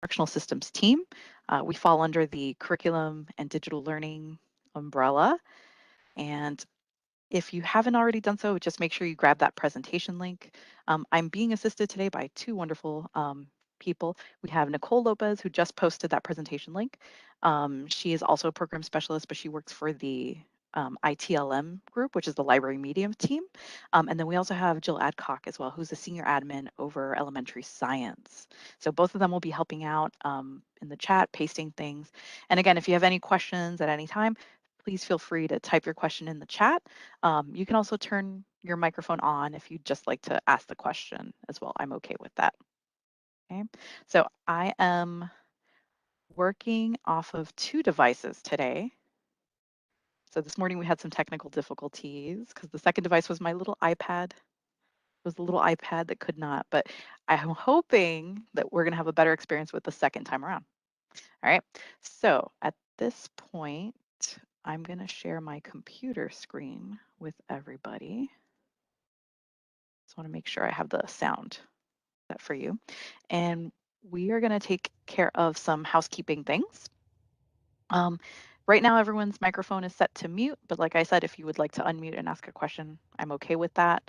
instructional systems team. We fall under the curriculum and digital learning umbrella. And if you haven't already done so, just make sure you grab that presentation link. I'm being assisted today by two wonderful people. We have Nicole Lopez, who just posted that presentation link. She is also a program specialist, but she works for the ITLM group, which is the library medium team. And then we also have Jill Adcock as well, who's a senior admin over elementary science. So both of them will be helping out in the chat, pasting things. And again, if you have any questions at any time, please feel free to type your question in the chat. You can also turn your microphone on if you'd just like to ask the question as well. I'm okay with that. Okay, so I am working off of two devices today. So this morning we had some technical difficulties because the second device was my little iPad. It was the little iPad that could not, but I'm hoping that we're going to have a better experience with the second time around. All right, so at this point, I'm going to share my computer screen with everybody. Just want to make sure I have the sound set for you. And we are going to take care of some housekeeping things. Right now, everyone's microphone is set to mute, but like I said, if you would like to unmute and ask a question, I'm okay with that.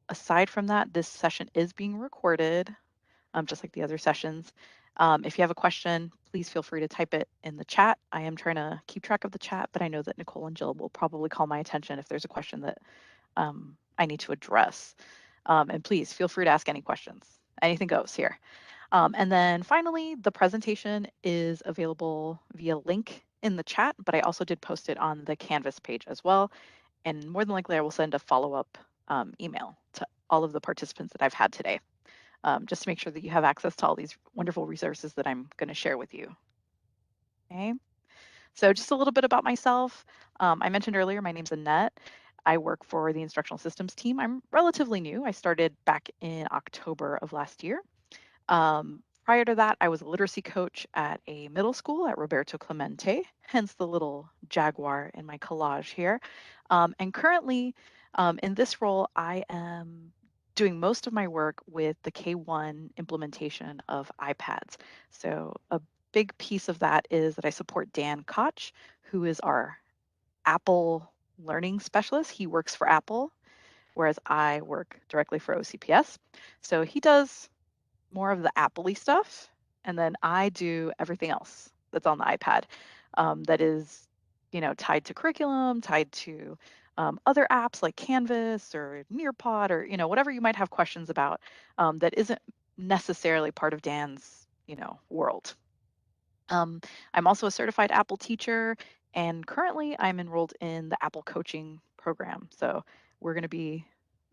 Aside from that, this session is being recorded, just like the other sessions. If you have a question, please feel free to type it in the chat. I am trying to keep track of the chat, but I know that Nicole and Jill will probably call my attention if there's a question that I need to address. And please feel free to ask any questions. Anything goes here. And then finally, the presentation is available via link in the chat, but I also did post it on the Canvas page as well. And more than likely, I will send a follow-up email to all of the participants that I've had today, just to make sure that you have access to all these wonderful resources that I'm going to share with you. Okay. So just a little bit about myself. I mentioned earlier, my name's Annette. I work for the instructional systems team. I'm relatively new. I started back in October of last year. Prior to that, I was a literacy coach at a middle school at Roberto Clemente, hence the little jaguar in my collage here. And currently, in this role, I am doing most of my work with the K1 implementation of iPads. So a big piece of that is that I support Dan Koch, who is our Apple learning specialist. He works for Apple, whereas I work directly for OCPS. So he does more of the Apple-y stuff, and then I do everything else that's on the iPad that is, tied to curriculum, tied to other apps like Canvas or Nearpod or, whatever you might have questions about that isn't necessarily part of Dan's, world. I'm also a certified Apple teacher, and currently I'm enrolled in the Apple coaching program. So we're going to be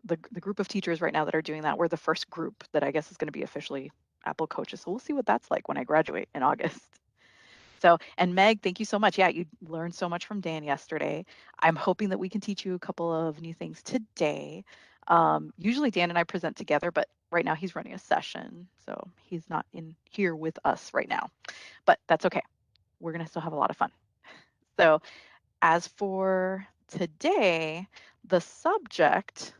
the group of teachers right now that are doing that. We're the first group that I guess is going to be officially Apple coaches. So we'll see what that's like when I graduate in August. So, and Meg, thank you so much. Yeah, you learned so much from Dan yesterday. I'm hoping that we can teach you a couple of new things today. Usually Dan and I present together, but right now he's running a session. So he's not in here with us right now, but that's okay. We're going to still have a lot of fun. So as for today, the subject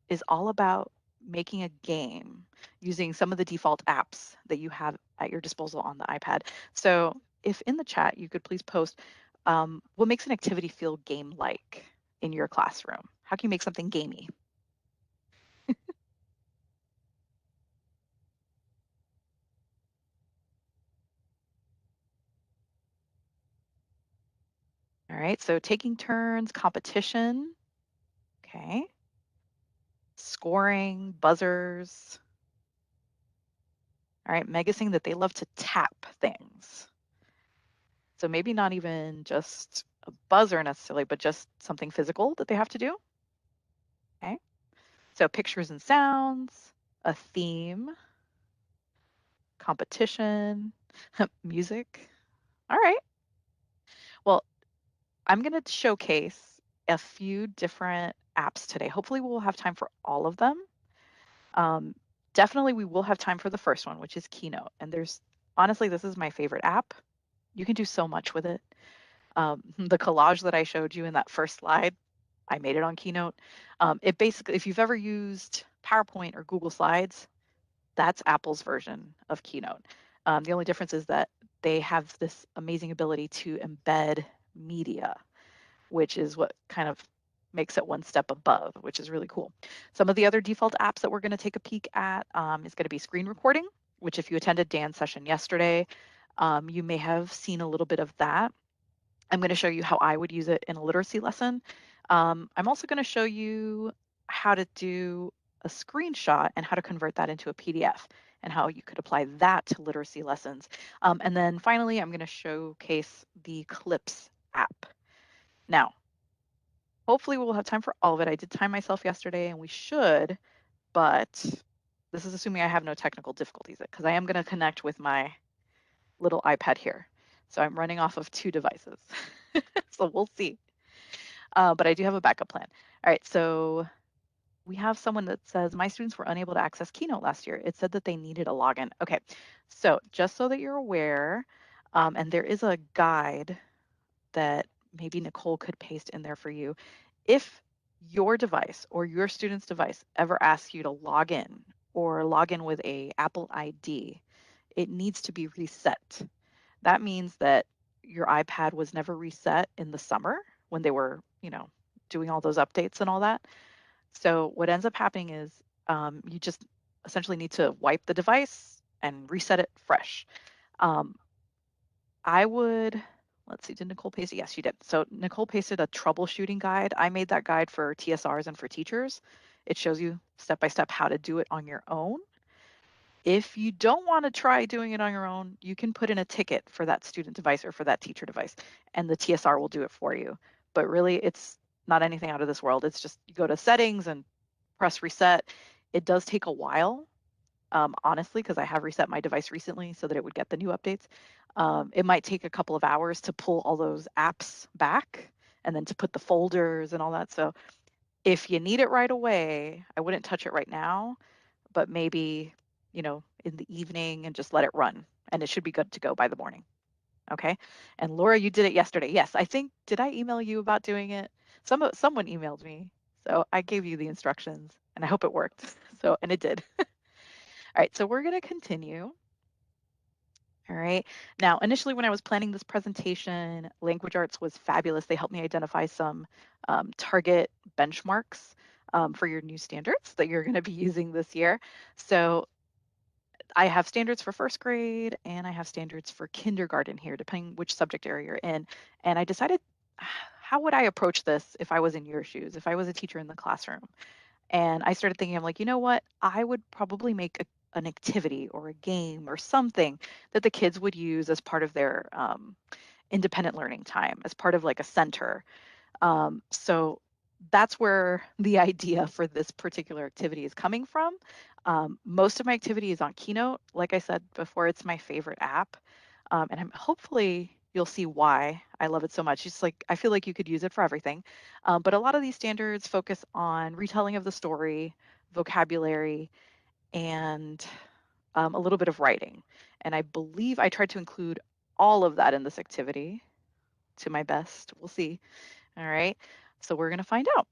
is all about making a game using some of the default apps that you have at your disposal on the iPad. So if in the chat you could please post what makes an activity feel game-like in your classroom? How can you make something gamey? All right, so taking turns, competition, okay, scoring, buzzers. All right, Meg is saying that they love to tap things. So maybe not even just a buzzer necessarily, but just something physical that they have to do. Okay. So pictures and sounds, a theme, competition, music. All right. Well, I'm going to showcase a few different apps today. Hopefully we'll have time for all of them. Definitely we will have time for the first one, which is Keynote. And honestly, this is my favorite app. You can do so much with it. The collage that I showed you in that first slide, I made it on Keynote. It basically, if you've ever used PowerPoint or Google Slides, that's Apple's version of Keynote. The only difference is that they have this amazing ability to embed media, which is what kind of makes it one step above, which is really cool. Some of the other default apps that we're going to take a peek at is going to be screen recording, which if you attended Dan's session yesterday, you may have seen a little bit of that. I'm going to show you how I would use it in a literacy lesson. I'm also going to show you how to do a screenshot and how to convert that into a PDF and how you could apply that to literacy lessons. And then finally, I'm going to showcase the Clips app. Now, hopefully we'll have time for all of it. I did time myself yesterday and we should, but this is assuming I have no technical difficulties because I am going to connect with my little iPad here. So I'm running off of 2 devices. So we'll see. But I do have a backup plan. All right, so we have someone that says, my students were unable to access Keynote last year. It said that they needed a login. Okay, so just so that you're aware, and there is a guide that maybe Nicole could paste in there for you. If your device or your student's device ever asks you to log in or log in with a Apple ID, it needs to be reset. That means that your iPad was never reset in the summer when they were, doing all those updates and all that. So what ends up happening is you just essentially need to wipe the device and reset it fresh. I would, let's see, did Nicole paste it? Yes, she did. So Nicole pasted a troubleshooting guide. I made that guide for TSRs and for teachers. It shows you step by step how to do it on your own. If you don't want to try doing it on your own, you can put in a ticket for that student device or for that teacher device, and the TSR will do it for you. But really, it's not anything out of this world. It's just you go to settings and press reset. It does take a while, honestly, because I have reset my device recently so that it would get the new updates. It might take a couple of hours to pull all those apps back and then to put the folders and all that. So if you need it right away, I wouldn't touch it right now, but maybe, in the evening and just let it run. And it should be good to go by the morning. Okay. And Laura, you did it yesterday. Yes, I think, did I email you about doing it? Someone emailed me. So I gave you the instructions and I hope it worked. So, and it did. All right. So we're going to continue. All right. Now, initially, when I was planning this presentation, Language Arts was fabulous. They helped me identify some target benchmarks for your new standards that you're going to be using this year. So I have standards for first grade and I have standards for kindergarten here, depending which subject area you're in. And I decided, how would I approach this if I was in your shoes, if I was a teacher in the classroom? And I started thinking, I'm like, you know what? I would probably make an activity or a game or something that the kids would use as part of their independent learning time, as part of like a center. So that's where the idea for this particular activity is coming from. Most of my activity is on Keynote. Like I said before, it's my favorite app. And hopefully you'll see why I love it so much. It's like, I feel like you could use it for everything. But a lot of these standards focus on retelling of the story, vocabulary, and a little bit of writing. And I believe I tried to include all of that in this activity to my best. We'll see. All right. So we're going to find out.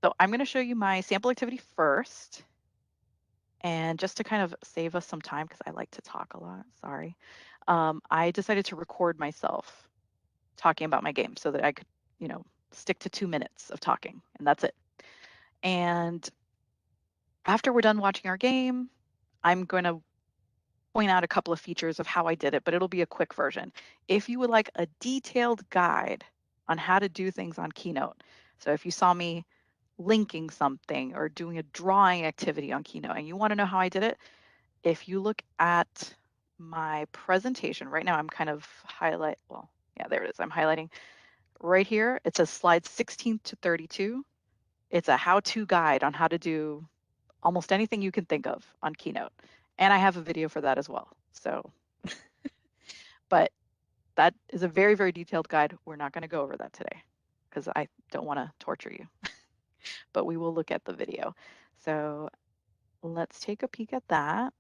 So I'm going to show you my sample activity first. And just to kind of save us some time, because I like to talk a lot, sorry, I decided to record myself talking about my game so that I could, stick to 2 minutes of talking, and that's it. And after we're done watching our game, I'm going to point out a couple of features of how I did it, but it'll be a quick version. If you would like a detailed guide on how to do things on Keynote, so if you saw me linking something or doing a drawing activity on Keynote and you want to know how I did it, if you look at my presentation right now, I'm kind of there it is. I'm highlighting right here. It says slides 16 to 32. It's a how-to guide on how to do almost anything you can think of on Keynote. And I have a video for that as well. So, but that is a very, very detailed guide. We're not going to go over that today because I don't want to torture you, but we will look at the video. So let's take a peek at that.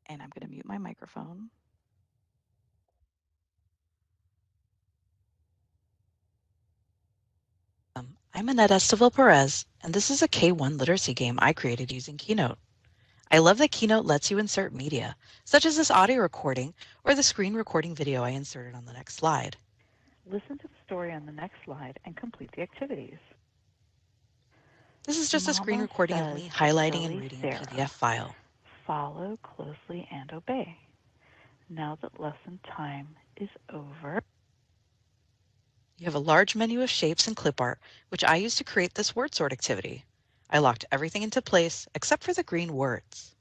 And I'm going to mute my microphone. I'm Annette Perez, and this is a K1 literacy game I created using Keynote. I love that Keynote lets you insert media, such as this audio recording or the screen recording video I inserted on the next slide. Listen to the story on the next slide and complete the activities. This is just a screen Mama recording of says me to highlighting and silly reading a PDF Sarah, file. follow closely and obey. Now that lesson time is over. You have a large menu of shapes and clip art, which I used to create this word sort activity. I locked everything into place except for the green words.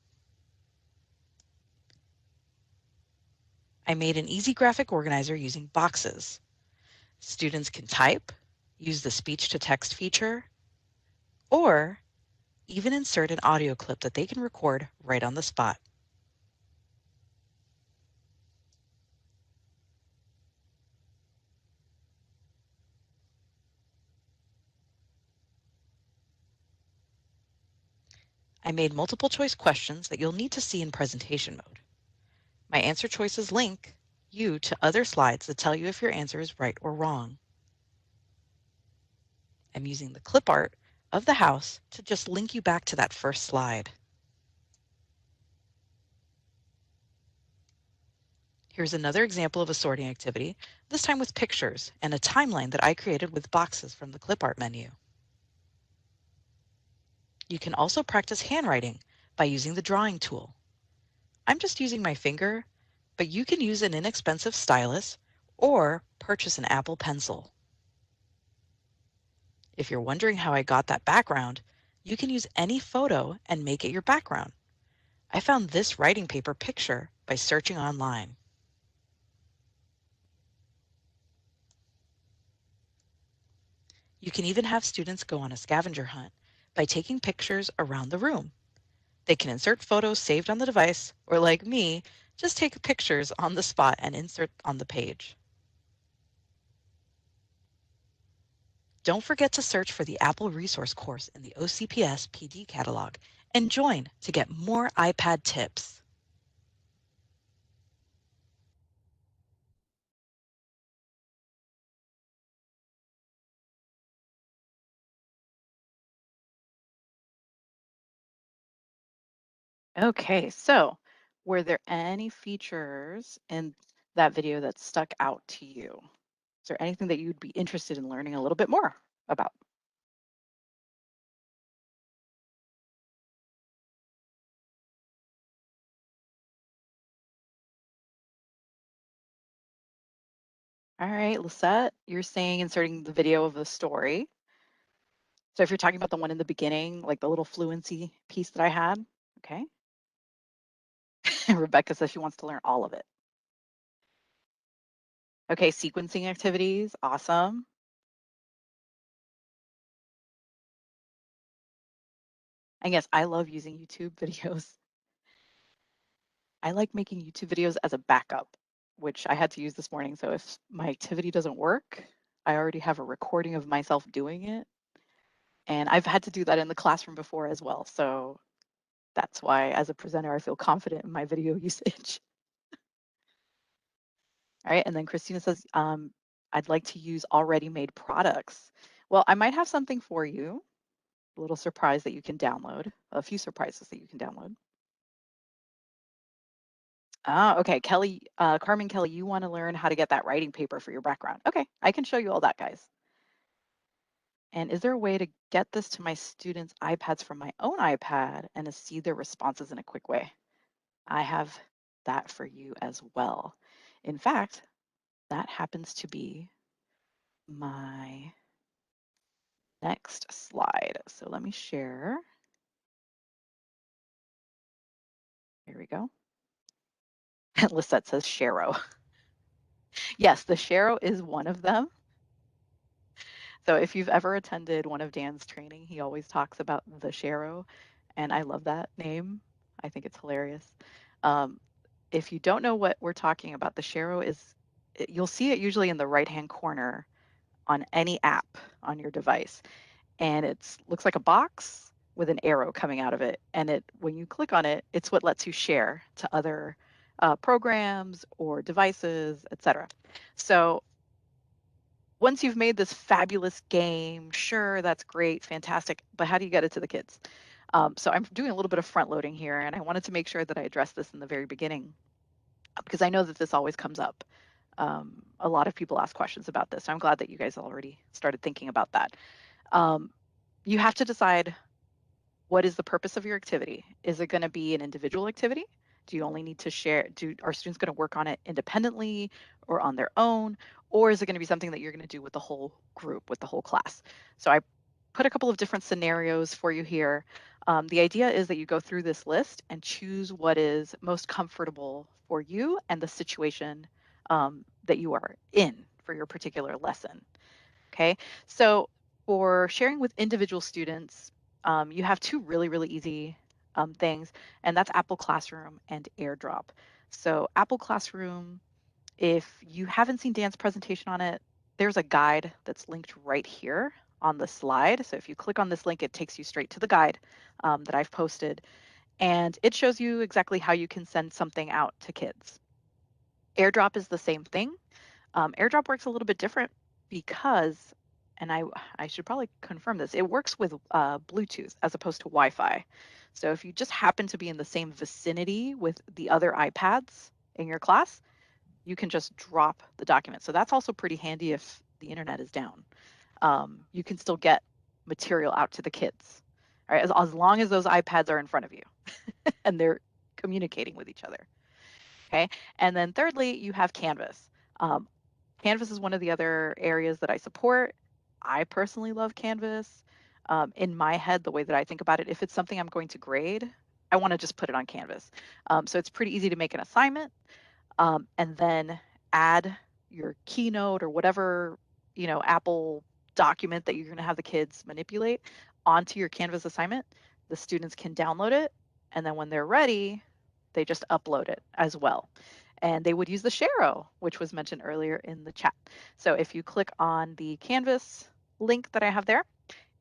I made an easy graphic organizer using boxes. Students can type, use the speech to text feature, or even insert an audio clip that they can record right on the spot. I made multiple choice questions that you'll need to see in presentation mode. My answer choices link you to other slides that tell you if your answer is right or wrong. I'm using the clip art of the house to just link you back to that first slide. Here's another example of a sorting activity, this time with pictures and a timeline that I created with boxes from the clip art menu. You can also practice handwriting by using the drawing tool. I'm just using my finger, but you can use an inexpensive stylus or purchase an Apple Pencil. If you're wondering how I got that background, you can use any photo and make it your background. I found this writing paper picture by searching online. You can even have students go on a scavenger hunt by taking pictures around the room. They can insert photos saved on the device, or like me, just take pictures on the spot and insert on the page. Don't forget to search for the Apple Resource course in the OCPS PD catalog and join to get more iPad tips. Okay, so were there any features in that video that stuck out to you? Is there anything that you'd be interested in learning a little bit more about? All right, Lisette, you're saying inserting the video of the story. So if you're talking about the one in the beginning, like the little fluency piece that I had, okay. Rebecca says she wants to learn all of it. Okay, sequencing activities, awesome. And yes, I love using YouTube videos. I like making YouTube videos as a backup, which I had to use this morning. So if my activity doesn't work, I already have a recording of myself doing it. And I've had to do that in the classroom before as well. So that's why, as a presenter, I feel confident in my video usage. All right. And then Christina says, I'd like to use already made products. Well, I might have something for you, a little surprise that you can download, a few surprises that you can download. Ah, okay. Kelly, Carmen Kelly, you want to learn how to get that writing paper for your background. Okay, I can show you all that, guys. And is there a way to get this to my students' iPads from my own iPad and to see their responses in a quick way? I have that for you as well. In fact, that happens to be my next slide. So let me share. Here we go. Lisette says Sharo. Yes, the Sharo is one of them. So if you've ever attended one of Dan's training, he always talks about the Sharo, and I love that name. I think it's hilarious. Um, if you don't know what we're talking about, the Sharo is, you'll see it usually in the right-hand corner on any app on your device, and it looks like a box with an arrow coming out of it. And when you click on it, it's what lets you share to other programs or devices, etc. So once you've made this fabulous game, sure, that's great, fantastic, but how do you get it to the kids? So I'm doing a little bit of front loading here, and I wanted to make sure that I address this in the very beginning because I know that this always comes up. A lot of people ask questions about this. So I'm glad that you guys already started thinking about that. Um, you have to decide, what is the purpose of your activity? Is it going to be an individual activity? Do you only need to share? Are students going to work on it independently or on their own? Or is it going to be something that you're going to do with the whole group, with the whole class? So I put a couple of different scenarios for you here. The idea is that you go through this list and choose what is most comfortable for you and the situation that you are in for your particular lesson. Okay, so for sharing with individual students, you have two really, really easy things, and that's Apple Classroom and AirDrop. So Apple Classroom, if you haven't seen Dan's presentation on it, there's a guide that's linked right here on the slide. So if you click on this link, it takes you straight to the guide that I've posted, and it shows you exactly how you can send something out to kids. AirDrop is the same thing. AirDrop works a little bit different because, and I should probably confirm this, it works with Bluetooth as opposed to Wi-Fi. So if you just happen to be in the same vicinity with the other iPads in your class, you can just drop the document. So that's also pretty handy if the internet is down. You can still get material out to the kids, right? As long as those iPads are in front of you and they're communicating with each other. Okay. And then thirdly, you have Canvas. Um, Canvas is one of the other areas that I support. I personally love Canvas. In my head, the way that I think about it, if it's something I'm going to grade, I want to just put it on Canvas. So it's pretty easy to make an assignment and then add your Keynote or whatever, Apple document that you're going to have the kids manipulate onto your Canvas assignment. The students can download it, and then when they're ready, they just upload it as well. And they would use the Sharo, which was mentioned earlier in the chat. So if you click on the Canvas link that I have there,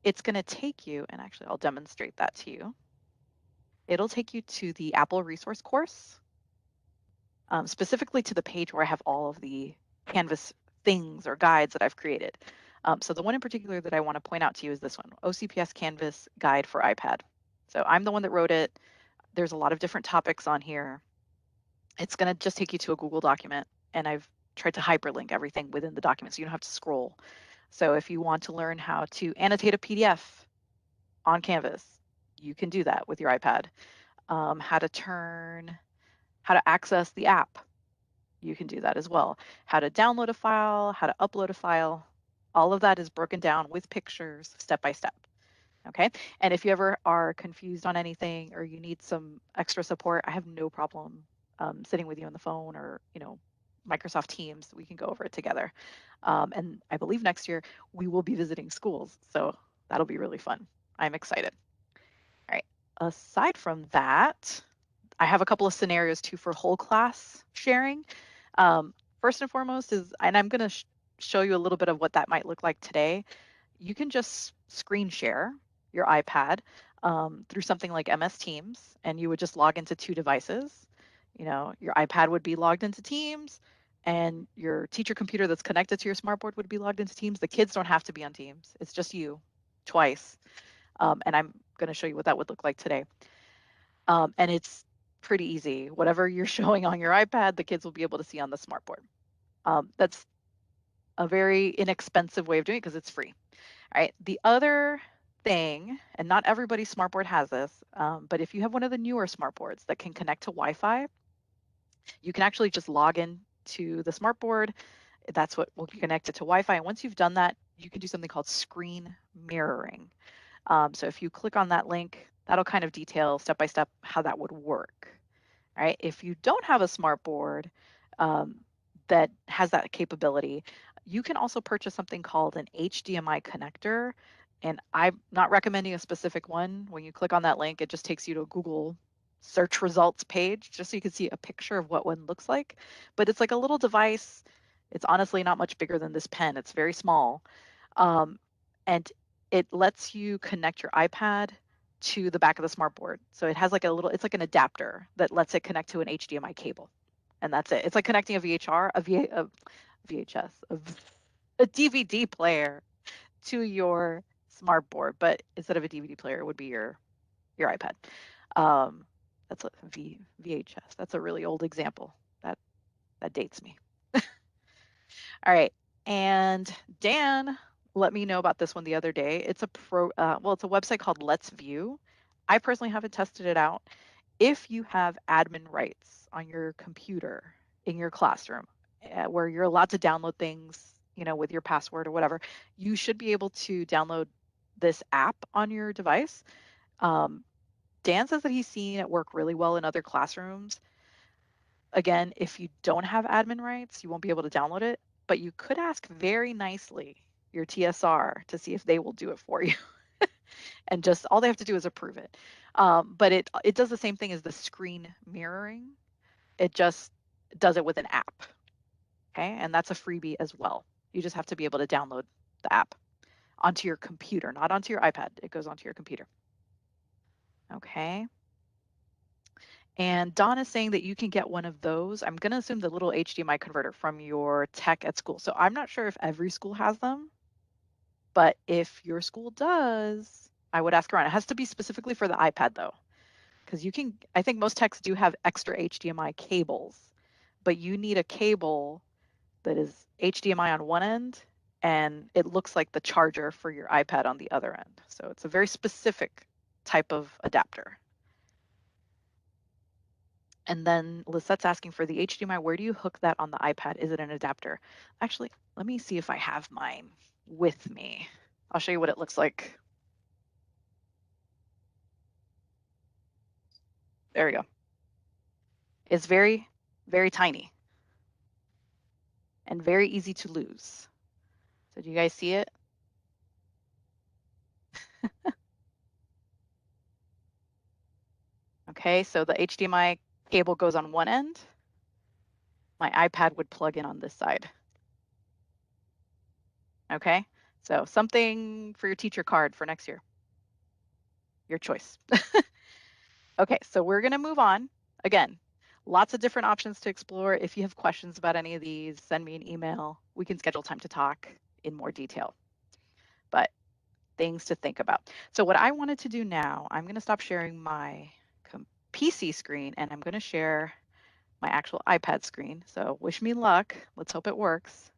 it's going to take you, and actually I'll demonstrate that to you. It'll take you to the Apple resource course, specifically to the page where I have all of the Canvas things or guides that I've created. So the one in particular that I want to point out to you is this one, OCPS Canvas Guide for iPad. So I'm the one that wrote it. There's a lot of different topics on here. It's going to just take you to a Google document, and I've tried to hyperlink everything within the document so you don't have to scroll. So if you want to learn how to annotate a PDF on Canvas, you can do that with your iPad. How to access the app, you can do that as well. How to download a file, how to upload a file, all of that is broken down with pictures step by step. Okay. And if you ever are confused on anything or you need some extra support, I have no problem sitting with you on the phone or, Microsoft Teams. We can go over it together. And I believe next year we will be visiting schools. So that'll be really fun. I'm excited. All right. Aside from that, I have a couple of scenarios too for whole class sharing. First and foremost is, and I'm going to show you a little bit of what that might look like today. You can just screen share your iPad through something like MS Teams, and you would just log into two devices. Your iPad would be logged into Teams, and your teacher computer that's connected to your smartboard would be logged into Teams. The kids don't have to be on Teams. It's just you twice. And I'm going to show you what that would look like today. And it's pretty easy. Whatever you're showing on your iPad, the kids will be able to see on the smartboard. That's a very inexpensive way of doing it because it's free. All right. The other thing, and not everybody's smartboard has this, but if you have one of the newer smartboards that can connect to Wi-Fi, you can actually just log in to the smartboard. That's what will connect it to Wi-Fi. And once you've done that, you can do something called screen mirroring. So if you click on that link, that'll kind of detail step by step how that would work. Right? If you don't have a smart board that has that capability, you can also purchase something called an HDMI connector. And I'm not recommending a specific one. When you click on that link, it just takes you to a Google search results page just so you can see a picture of what one looks like. But it's like a little device. It's honestly not much bigger than this pen. It's very small. And it lets you connect your iPad to the back of the smartboard. So it has like it's like an adapter that lets it connect to an HDMI cable. And that's it. It's like connecting a VHS, a DVD player to your smartboard, but instead of a DVD player, it would be your your iPad. That's a VHS. That's a really old example. That dates me. All right. And Dan let me know about this one the other day. It's it's a website called Let's View. I personally haven't tested it out. If you have admin rights on your computer in your classroom, where you're allowed to download things, with your password or whatever, you should be able to download this app on your device. Um, Dan says that he's seen it work really well in other classrooms. Again, if you don't have admin rights, you won't be able to download it, but you could ask very nicely your TSR to see if they will do it for you. And just all they have to do is approve it. But it does the same thing as the screen mirroring. It just does it with an app. Okay. And that's a freebie as well. You just have to be able to download the app onto your computer, not onto your iPad. It goes onto your computer. Okay. And Don is saying that you can get one of those. I'm going to assume the little HDMI converter from your tech at school. So I'm not sure if every school has them, but if your school does, I would ask around. It has to be specifically for the iPad though, because I think most techs do have extra HDMI cables, but you need a cable that is HDMI on one end and it looks like the charger for your iPad on the other end. So it's a very specific type of adapter. And then Lisette's asking for the HDMI. Where do you hook that on the iPad? Is it an adapter? Actually, let me see if I have mine with me. I'll show you what it looks like. There we go. It's very, very tiny and very easy to lose. So do you guys see it? Okay, so the HDMI cable goes on one end. My iPad would plug in on this side. Okay, so something for your teacher card for next year. Your choice. Okay, so we're going to move on. Again, lots of different options to explore. If you have questions about any of these, send me an email. We can schedule time to talk in more detail. But things to think about. So what I wanted to do now, I'm going to stop sharing my PC screen and I'm going to share my actual iPad screen. So wish me luck. Let's hope it works.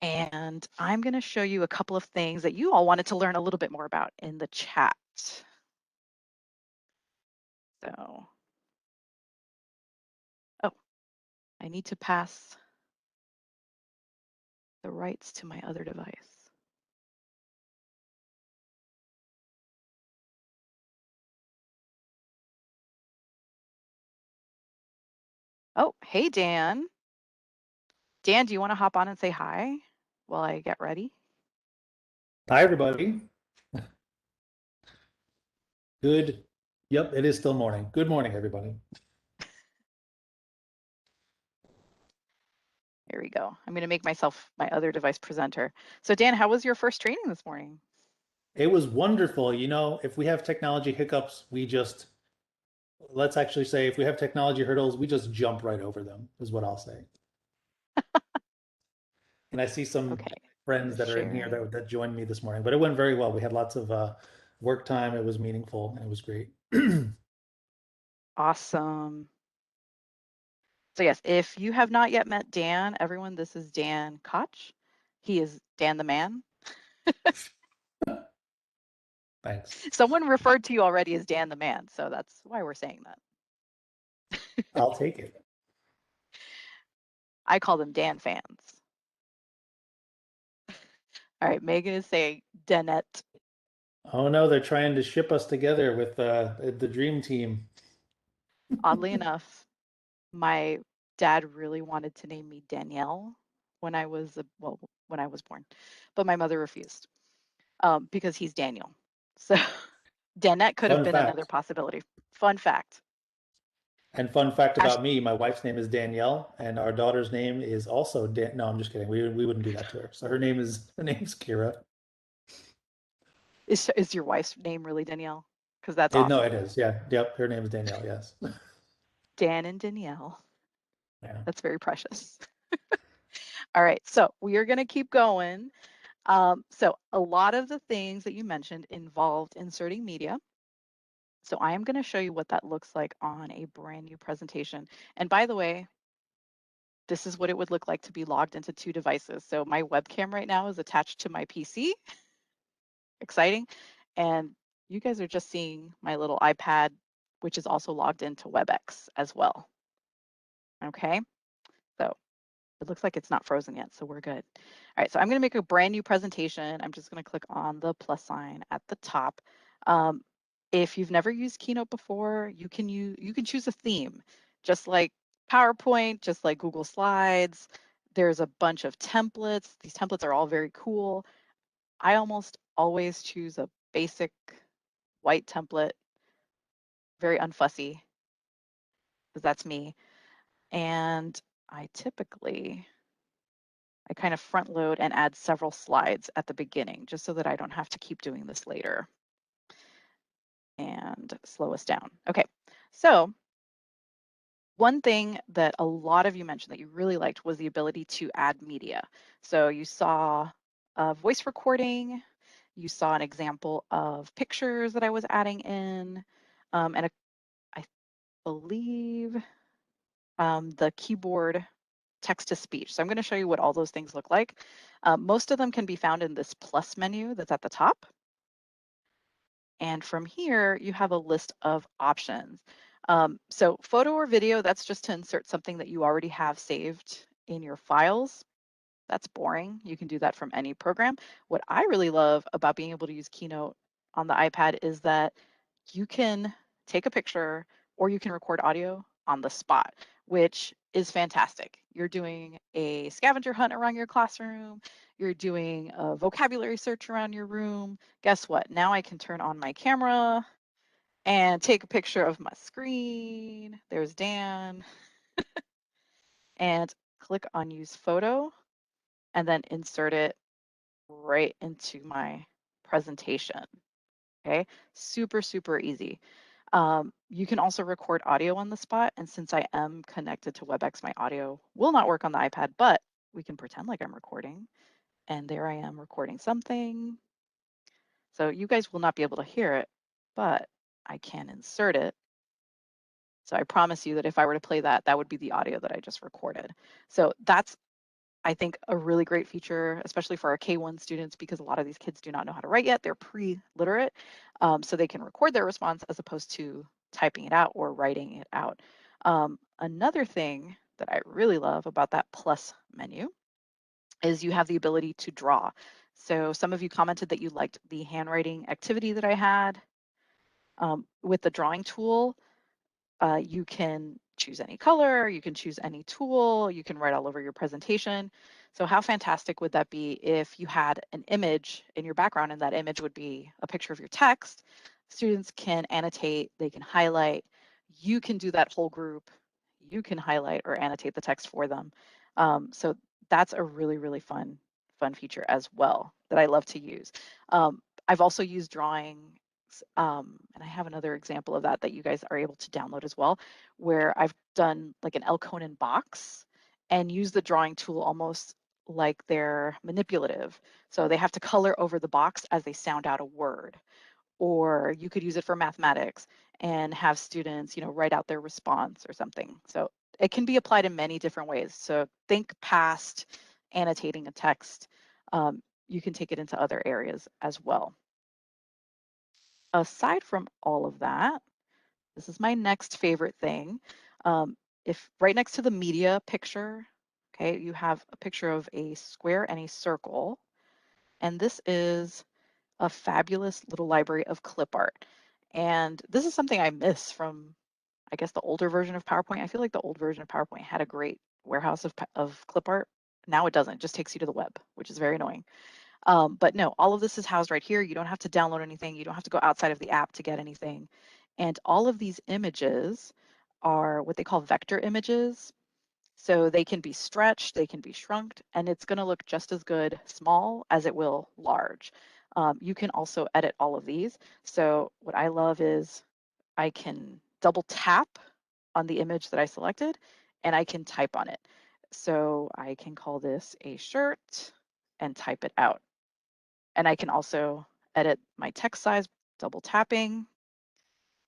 And I'm going to show you a couple of things that you all wanted to learn a little bit more about in the chat. So, oh, I need to pass the rights to my other device. Oh, hey, Dan. Dan, do you want to hop on and say hi while I get ready? Hi, everybody. Good. Yep, it is still morning. Good morning, everybody. Here we go. I'm going to make myself my other device presenter. So Dan, how was your first training this morning? It was wonderful. You know, if we have technology hiccups, let's actually say if we have technology hurdles, we just jump right over them, is what I'll say. And I see some Okay, friends that are in here sharing. that joined me this morning, but it went very well. We had lots of work time. It was meaningful and it was great. Awesome. So yes, if you have not yet met Dan, everyone, this is Dan Koch. He is Dan the man. Thanks. Someone referred to you already as Dan the man, so that's why we're saying that. I'll take it. I call them Dan fans. All right, Megan is saying Danette. Oh no, they're trying to ship us together with the dream team. Oddly enough, my dad really wanted to name me Danielle when I was when I was born, but my mother refused because he's Daniel. So Danette could have Fun been another fact. possibility. Fun fact. And fun fact Ash, about me, my wife's name is Danielle, and our daughter's name is also Dan. No, I'm just kidding. We wouldn't do that to her. So her name's Kira. is your wife's name really Danielle? Because that's No, awesome. it is. Yeah. Yep. Her name is Danielle. Yes. Dan and Danielle. Yeah. That's very precious. All right, so we are going to keep going. So a lot of the things that you mentioned involved inserting media. So I am going to show you what that looks like on a brand new presentation. And by the way, this is what it would look like to be logged into 2 devices. So my webcam right now is attached to my PC. Exciting. And you guys are just seeing my little iPad, which is also logged into WebEx as well. Okay, so it looks like it's not frozen yet, so we're good. All right, so I'm going to make a brand new presentation. I'm just going to click on the plus sign at the top. If you've never used Keynote before, you can choose a theme, just like PowerPoint, just like Google Slides. There's a bunch of templates. These templates are all very cool. I almost always choose a basic white template, very unfussy, because that's me. And I kind of front load and add several slides at the beginning, just so that I don't have to keep doing this later and slow us down. Okay, so one thing that a lot of you mentioned that you really liked was the ability to add media. So you saw a voice recording, you saw an example of pictures that I was adding in, and I believe the keyboard text to speech. So I'm going to show you what all those things look like. Most of them can be found in this plus menu that's at the top. And from here, you have a list of options. So photo or video, that's just to insert something that you already have saved in your files. That's boring. You can do that from any program. What I really love about being able to use Keynote on the iPad is that you can take a picture or you can record audio on the spot, which is fantastic. You're doing a scavenger hunt around your classroom, you're doing a vocabulary search around your room. Guess what? Now I can turn on my camera and take a picture of my screen. There's Dan. And click on use photo and then insert it right into my presentation. Okay, super, super easy. You can also record audio on the spot. And since I am connected to WebEx, my audio will not work on the iPad, but we can pretend like I'm recording. And there I am recording something. So you guys will not be able to hear it, but I can insert it. So I promise you that if I were to play that, that would be the audio that I just recorded. So that's, I think, a really great feature, especially for our K1 students, because a lot of these kids do not know how to write yet. They're pre-literate, so they can record their response as opposed to typing it out or writing it out. Another thing that I really love about that plus menu is you have the ability to draw. So some of you commented that you liked the handwriting activity that I had. With the drawing tool, you can choose any color, you can choose any tool, you can write all over your presentation. So how fantastic would that be if you had an image in your background and that image would be a picture of your text? Students can annotate, they can highlight, you can do that whole group, you can highlight or annotate the text for them. So that's a really, really fun feature as well that I love to use. I've also used drawing and I have another example of that you guys are able to download as well, where I've done like an Elkonin box and use the drawing tool almost like they're manipulative. So they have to color over the box as they sound out a word. Or you could use it for mathematics and have students, write out their response or something. So it can be applied in many different ways. So think past annotating a text. You can take it into other areas as well. Aside from all of that, this is my next favorite thing. If right next to the media picture, okay, you have a picture of a square and a circle, and this is a fabulous little library of clip art. And this is something I miss from, I guess, the older version of PowerPoint. I feel like the old version of PowerPoint had a great warehouse of clip art. Now it doesn't, it just takes you to the web, which is very annoying. But no, all of this is housed right here. You don't have to download anything. You don't have to go outside of the app to get anything. And all of these images are what they call vector images. So they can be stretched, they can be shrunk, and it's going to look just as good small as it will large. You can also edit all of these. So what I love is I can double tap on the image that I selected and I can type on it. So I can call this a shirt and type it out. And I can also edit my text size, double tapping,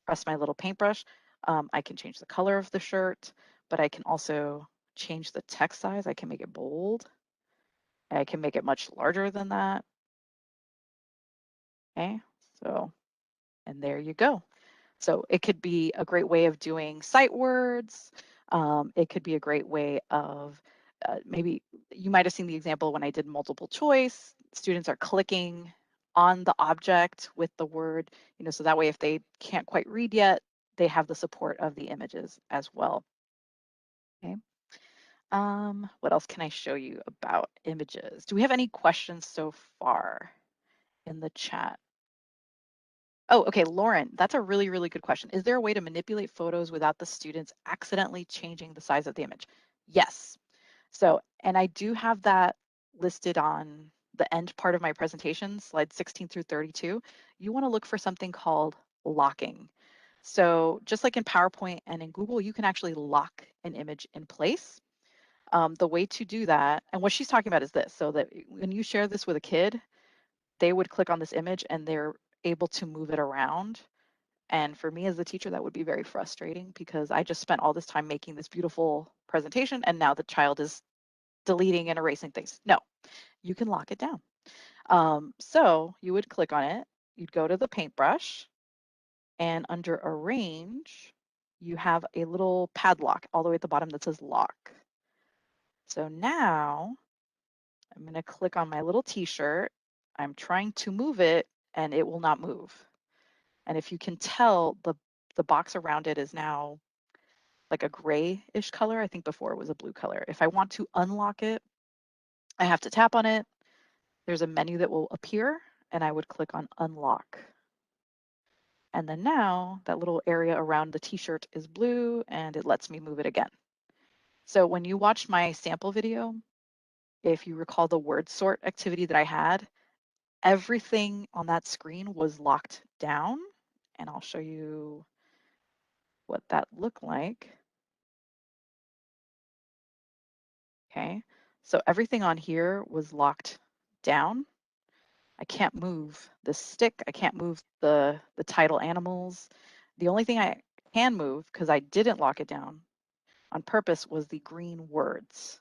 press my little paintbrush. I can change the color of the shirt, but I can also change the text size. I can make it bold. I can make it much larger than that. Okay, so, and there you go. So it could be a great way of doing sight words. It could be a great way of maybe you might have seen the example when I did multiple choice. Students are clicking on the object with the word, so that way if they can't quite read yet, they have the support of the images as well. Okay. What else can I show you about images? Do we have any questions so far in the chat? Oh, okay, Lauren, that's a really, really good question. Is there a way to manipulate photos without the students accidentally changing the size of the image? Yes. So, and I do have that listed on the end part of my presentation, slides 16 through 32. You want to look for something called locking. So just like in PowerPoint and in Google, you can actually lock an image in place. The way to do that, and what she's talking about is this, so that when you share this with a kid, they would click on this image and they're able to move it around. And for me as a teacher, that would be very frustrating because I just spent all this time making this beautiful presentation and now the child is deleting and erasing things. No, you can lock it down. So you would click on it, you'd go to the paintbrush, and under Arrange, you have a little padlock all the way at the bottom that says Lock. So now I'm going to click on my little t-shirt. I'm trying to move it and it will not move. And if you can tell, the box around it is now like a grayish color. I think before it was a blue color. If I want to unlock it, I have to tap on it. There's a menu that will appear and I would click on unlock. And then now that little area around the t-shirt is blue and it lets me move it again. So when you watched my sample video, if you recall the word sort activity that I had, everything on that screen was locked down. And I'll show you what that looked like. Okay, so everything on here was locked down. I can't move the stick. I can't move the title animals. The only thing I can move, because I didn't lock it down on purpose, was the green words.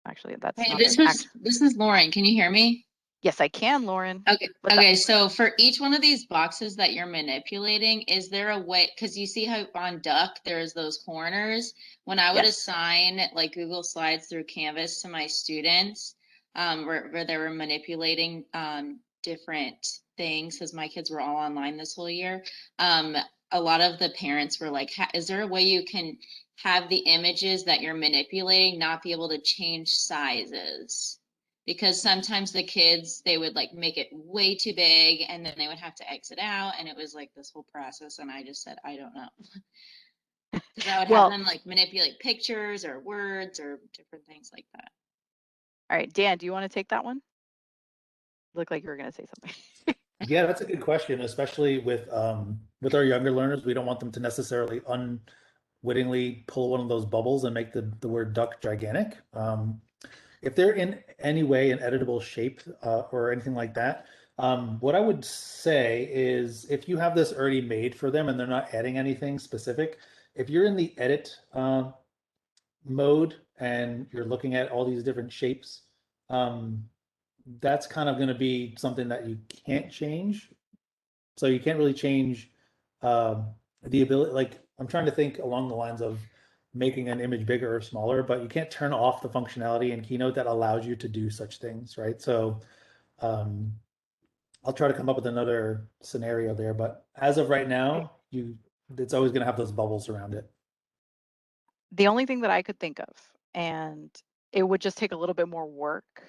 Actually, that's Hey, not this it. is Lauren. Can you hear me? Yes, I can, Lauren. Okay. What's up? Okay. So for each one of these boxes that you're manipulating, is there a way? Because you see how on Duck there's those corners. When I would Yes. assign like Google Slides through Canvas to my students, where they were manipulating different things, because my kids were all online this whole year. A lot of the parents were like, "Is there a way you can have the images that you're manipulating not be able to change sizes?" Because sometimes the kids, they would like make it way too big and then they would have to exit out, and it was like this whole process, and I just said I don't know. Because I would have them like manipulate pictures or words or different things like that. All right, Dan, do you want to take that one? Looked like you were going to say something. Yeah, that's a good question, especially with our younger learners. We don't want them to necessarily unwittingly pull one of those bubbles and make the word duck gigantic. If they're in any way an editable shape or anything like that, what I would say is if you have this already made for them and they're not adding anything specific, if you're in the edit mode and you're looking at all these different shapes, that's kind of going to be something that you can't change. So you can't really change the ability. Like I'm trying to think along the lines of making an image bigger or smaller, but you can't turn off the functionality in Keynote that allows you to do such things, right? So um, I'll try to come up with another scenario there, but as of right now, it's always going to have those bubbles around it. The only thing that I could think of, and it would just take a little bit more work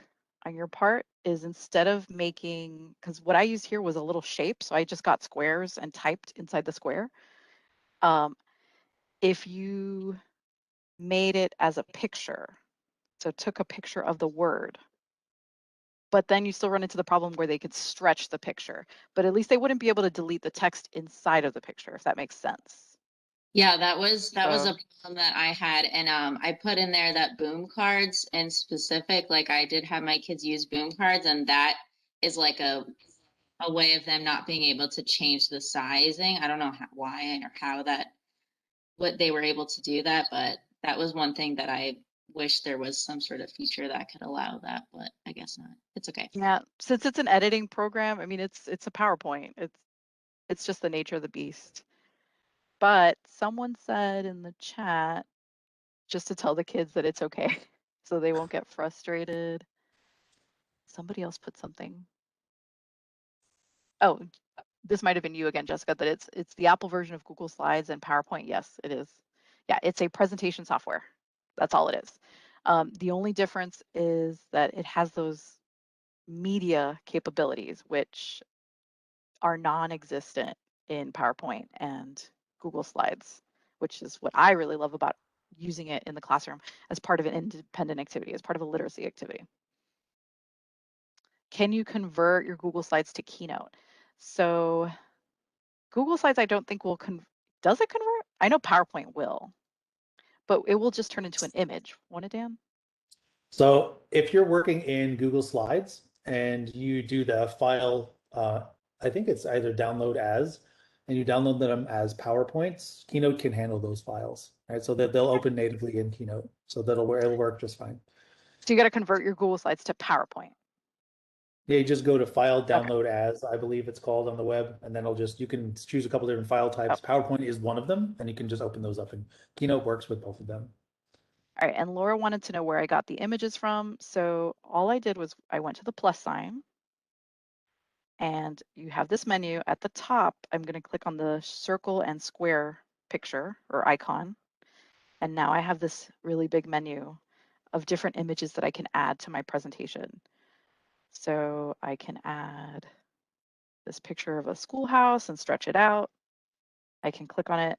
on your part, is instead of making, because what I used here was a little shape, so I just got squares and typed inside the square. If you made it as a picture, so took a picture of the word, but then you still run into the problem where they could stretch the picture, but at least they wouldn't be able to delete the text inside of the picture, if that makes sense. Yeah, that was a So problem that I had. And I put in there that boom cards in specific, like I did have my kids use boom cards, and that is like a way of them not being able to change the sizing. I don't know why or how that what they were able to do that, but that was one thing that I wish there was some sort of feature that could allow that, but I guess not. It's okay. yeah, since it's an editing program, I mean, it's a PowerPoint. It's just the nature of the beast. But someone said in the chat just to tell the kids that it's okay so they won't get frustrated. Somebody else put something. Oh, this might have been you again, Jessica, that it's the Apple version of Google Slides and PowerPoint. Yes, it is. Yeah, it's a presentation software. That's all it is. The only difference is that it has those media capabilities, which are non-existent in PowerPoint and Google Slides, which is what I really love about using it in the classroom as part of an independent activity, as part of a literacy activity. Can you convert your Google Slides to Keynote? So Google Slides, I don't think will does it convert? I know PowerPoint will, but it will just turn into an image, won't it, Dan? So if you're working in Google Slides and you do the file, I think it's either download as, and you download them as PowerPoints, Keynote can handle those files, right? So that they'll open natively in Keynote. So it'll work just fine. So you got to convert your Google Slides to PowerPoint. Yeah, you just go to file, Okay. download as, I believe it's called on the web, and then you can choose a couple different file types. Oh. PowerPoint is one of them, and you can just open those up, and Keynote works with both of them. All right, and Laura wanted to know where I got the images from. So all I did was I went to the plus sign, and you have this menu at the top. I'm going to click on the circle and square picture or icon. And now I have this really big menu of different images that I can add to my presentation. So I can add this picture of a schoolhouse and stretch it out. I can click on it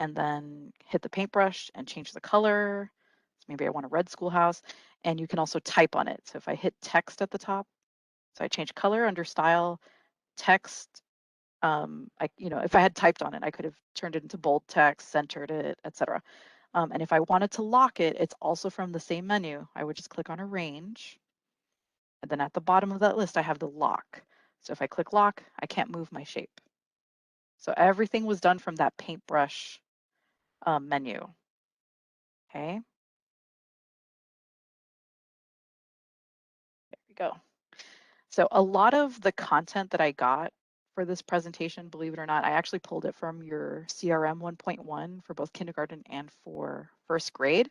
and then hit the paintbrush and change the color. So maybe I want a red schoolhouse, and you can also type on it. So if I hit text at the top, so I change color under style, text. If I had typed on it, I could have turned it into bold text, centered it, etc. And if I wanted to lock it, it's also from the same menu. I would just click on arrange. And then at the bottom of that list, I have the lock. So if I click lock, I can't move my shape. So everything was done from that paintbrush menu. Okay. There we go. So a lot of the content that I got for this presentation, believe it or not, I actually pulled it from your CRM 1.1 for both kindergarten and for first grade.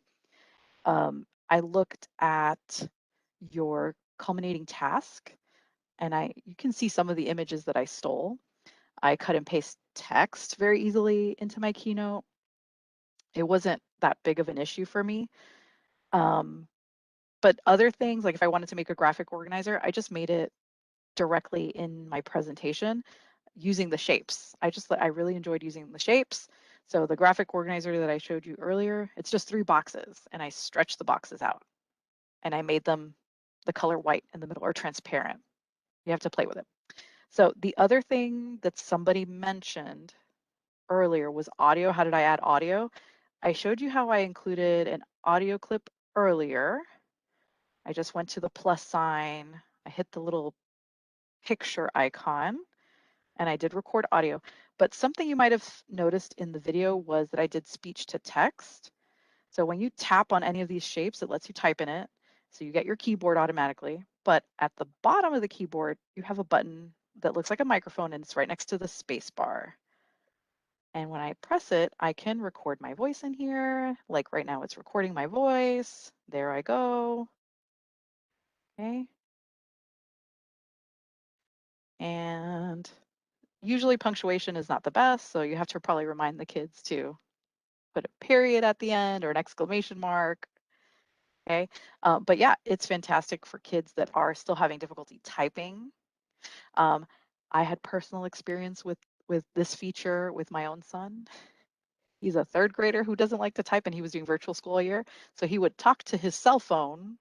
I looked at your culminating task, and you can see some of the images that I stole. I cut and paste text very easily into my Keynote. It wasn't that big of an issue for me. But other things, like if I wanted to make a graphic organizer, I just made it directly in my presentation using the shapes. I really enjoyed using the shapes. So the graphic organizer that I showed you earlier, it's just 3 boxes, and I stretched the boxes out and I made them the color white in the middle or transparent. You have to play with it. So the other thing that somebody mentioned earlier was audio. How did I add audio? I showed you how I included an audio clip earlier. I just went to the plus sign. I hit the little picture icon and I did record audio. But something you might have noticed in the video was that I did speech to text. So when you tap on any of these shapes, it lets you type in it. So you get your keyboard automatically. But at the bottom of the keyboard, you have a button that looks like a microphone, and it's right next to the space bar. And when I press it, I can record my voice in here. Like right now, it's recording my voice. There I go. Okay. And usually punctuation is not the best, so you have to probably remind the kids to put a period at the end or an exclamation mark. Okay. But yeah, it's fantastic for kids that are still having difficulty typing. I had personal experience with this feature with my own son. He's a 3rd grader who doesn't like to type, and he was doing virtual school all year. So he would talk to his cell phone,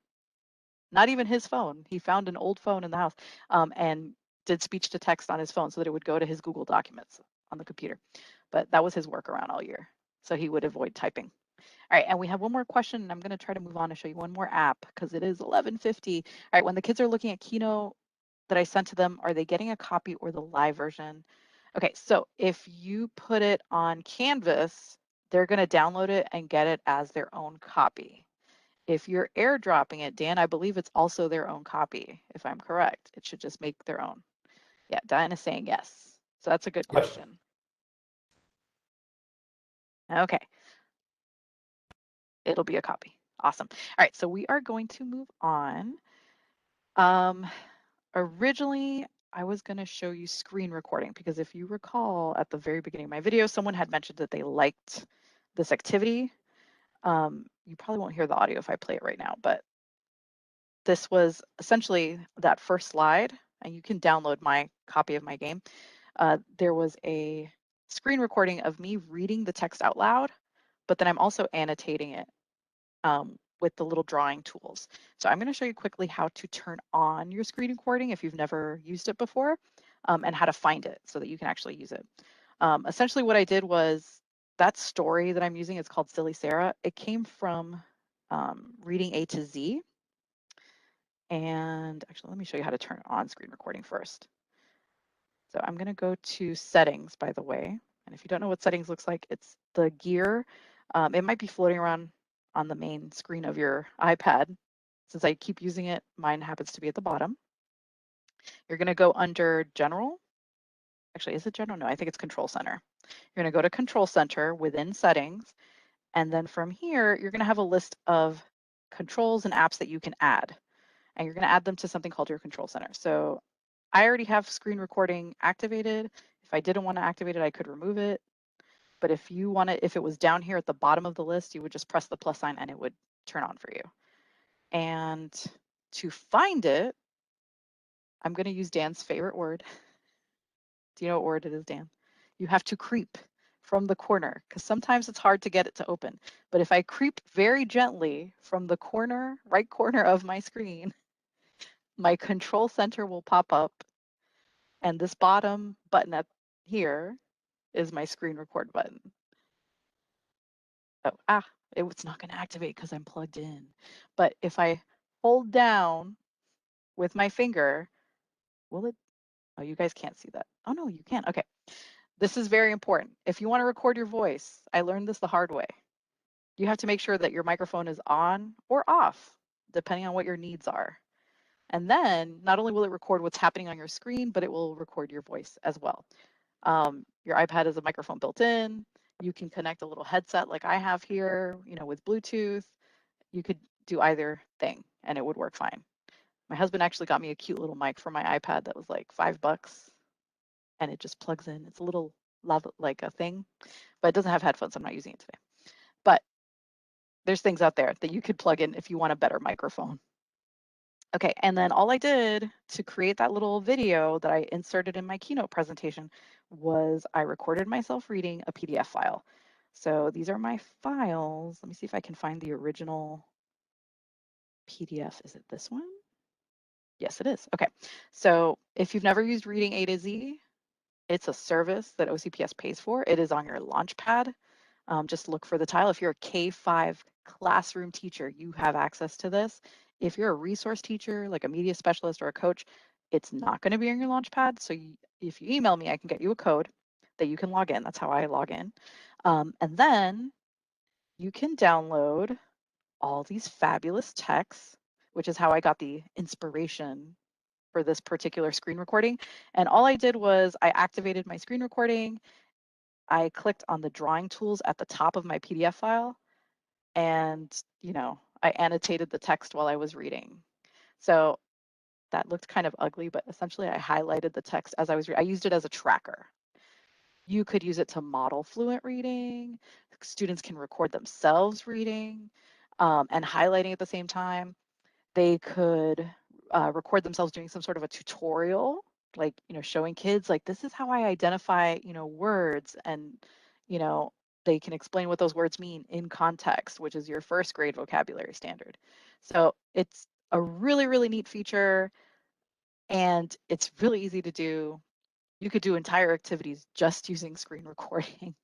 not even his phone. He found an old phone in the house and did speech to text on his phone so that it would go to his Google Documents on the computer. but that was his workaround all year. So he would avoid typing. All right, and we have one more question, and I'm going to try to move on to show you one more app because it is 11:50. All right, when the kids are looking at Keynote that I sent to them, are they getting a copy or the live version? Okay, so if you put it on Canvas, they're going to download it and get it as their own copy. If you're airdropping it, Dan, I believe it's also their own copy, if I'm correct. It should just make their own. Yeah, Diane is saying yes. So that's a good question. Okay. It'll be a copy. Awesome. All right, so we are going to move on. Originally, I was going to show you screen recording because if you recall at the very beginning of my video, someone had mentioned that they liked this activity. You probably won't hear the audio if I play it right now, but this was essentially that first slide, and you can download my copy of my game. There was a screen recording of me reading the text out loud, but then I'm also annotating it with the little drawing tools. So I'm going to show you quickly how to turn on your screen recording if you've never used it before, and how to find it so that you can actually use it. Essentially what I did was that story that I'm using, it's called Silly Sarah. It came from ReadingAToZ. And actually, let me show you how to turn on screen recording first. So I'm going to go to settings, by the way. And if you don't know what settings looks like, it's the gear. It might be floating around on the main screen of your iPad. Since I keep using it, mine happens to be at the bottom. You're going to go under General. Actually, is it General? No, I think it's Control Center. You're going to go to Control Center within Settings. And then from here, you're going to have a list of controls and apps that you can add. And you're going to add them to something called your Control Center. So I already have screen recording activated. If I didn't want to activate it, I could remove it. But if you want it, if it was down here at the bottom of the list, you would just press the plus sign and it would turn on for you. And to find it, I'm going to use Dan's favorite word. Do you know what word it is, Dan? You have to creep from the corner because sometimes it's hard to get it to open. But if I creep very gently from the corner, right corner of my screen, my Control Center will pop up. And this bottom button up here is my screen record button. Oh, it's not going to activate because I'm plugged in. But if I hold down with my finger, will it? Oh, you guys can't see that. Oh, no, you can. Okay. This is very important. If you want to record your voice, I learned this the hard way. You have to make sure that your microphone is on or off, depending on what your needs are. And then not only will it record what's happening on your screen, but it will record your voice as well. Your iPad has a microphone built in. You can connect a little headset like I have here, with Bluetooth. You could do either thing and it would work fine. My husband actually got me a cute little mic for my iPad that was like $5 and it just plugs in. It's a little like a thing, but it doesn't have headphones. I'm not using it today. But there's things out there that you could plug in if you want a better microphone. Okay, and then all I did to create that little video that I inserted in my Keynote presentation was I recorded myself reading a PDF file. So these are my files. Let me see if I can find the original PDF. Is it this one? Yes, it is. Okay, so if you've never used ReadingAToZ, it's a service that OCPS pays for. It is on your Launchpad. Just look for the tile. If you're a K-5 classroom teacher, you have access to this. If you're a resource teacher, like a media specialist or a coach, it's not going to be on your Launchpad. So if you email me, I can get you a code that you can log in. That's how I log in. And then you can download all these fabulous texts, which is how I got the inspiration for this particular screen recording. And all I did was I activated my screen recording. I clicked on the drawing tools at the top of my PDF file and, I annotated the text while I was reading. So that looked kind of ugly, but essentially I highlighted the text as I was reading. I used it as a tracker. You could use it to model fluent reading. Students can record themselves reading and highlighting at the same time. They could record themselves doing some sort of a tutorial, like, showing kids, like, this is how I identify, words, and, they can explain what those words mean in context, which is your first grade vocabulary standard. So it's a really, really neat feature, and it's really easy to do. You could do entire activities just using screen recording.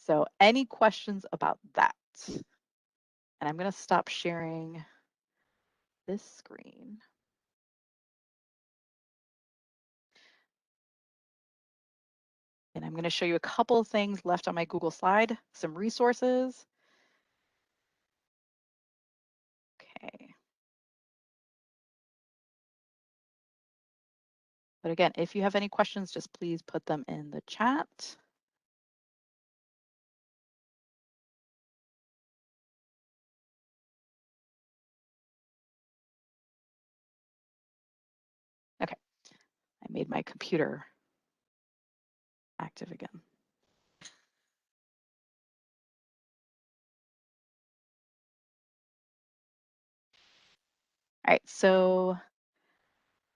So any questions about that? And I'm going to stop sharing this screen. And I'm going to show you a couple of things left on my Google slide, some resources. Okay. But again, if you have any questions, just please put them in the chat. Okay, I made my computer active again. All right, so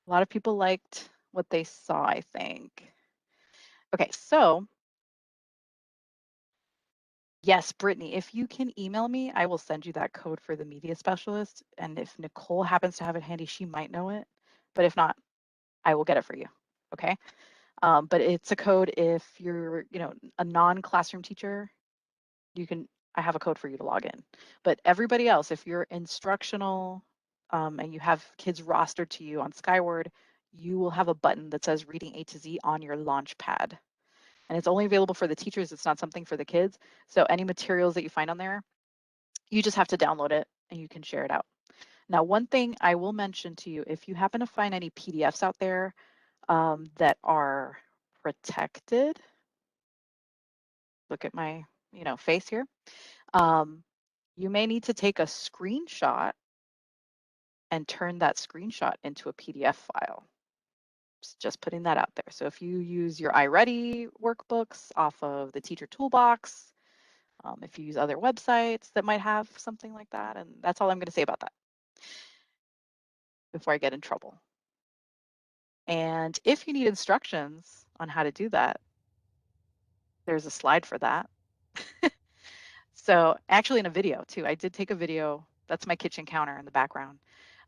a lot of people liked what they saw, I think. Okay, so yes, Brittany, if you can email me, I will send you that code for the media specialist. And if Nicole happens to have it handy, she might know it. But if not, I will get it for you. Okay. But it's a code if you're, a non-classroom teacher, I have a code for you to log in. But everybody else, if you're instructional and you have kids rostered to you on Skyward, you will have a button that says Reading A to Z on your launch pad. And it's only available for the teachers. It's not something for the kids. So any materials that you find on there, you just have to download it and you can share it out. Now, one thing I will mention to you, if you happen to find any PDFs out there that are protected, look at my, face here. You may need to take a screenshot and turn that screenshot into a PDF file. Just putting that out there. So if you use your iReady workbooks off of the teacher toolbox, if you use other websites that might have something like that, and that's all I'm going to say about that before I get in trouble. And if you need instructions on how to do that, there's a slide for that. So actually in a video too, I did take a video. That's my kitchen counter in the background.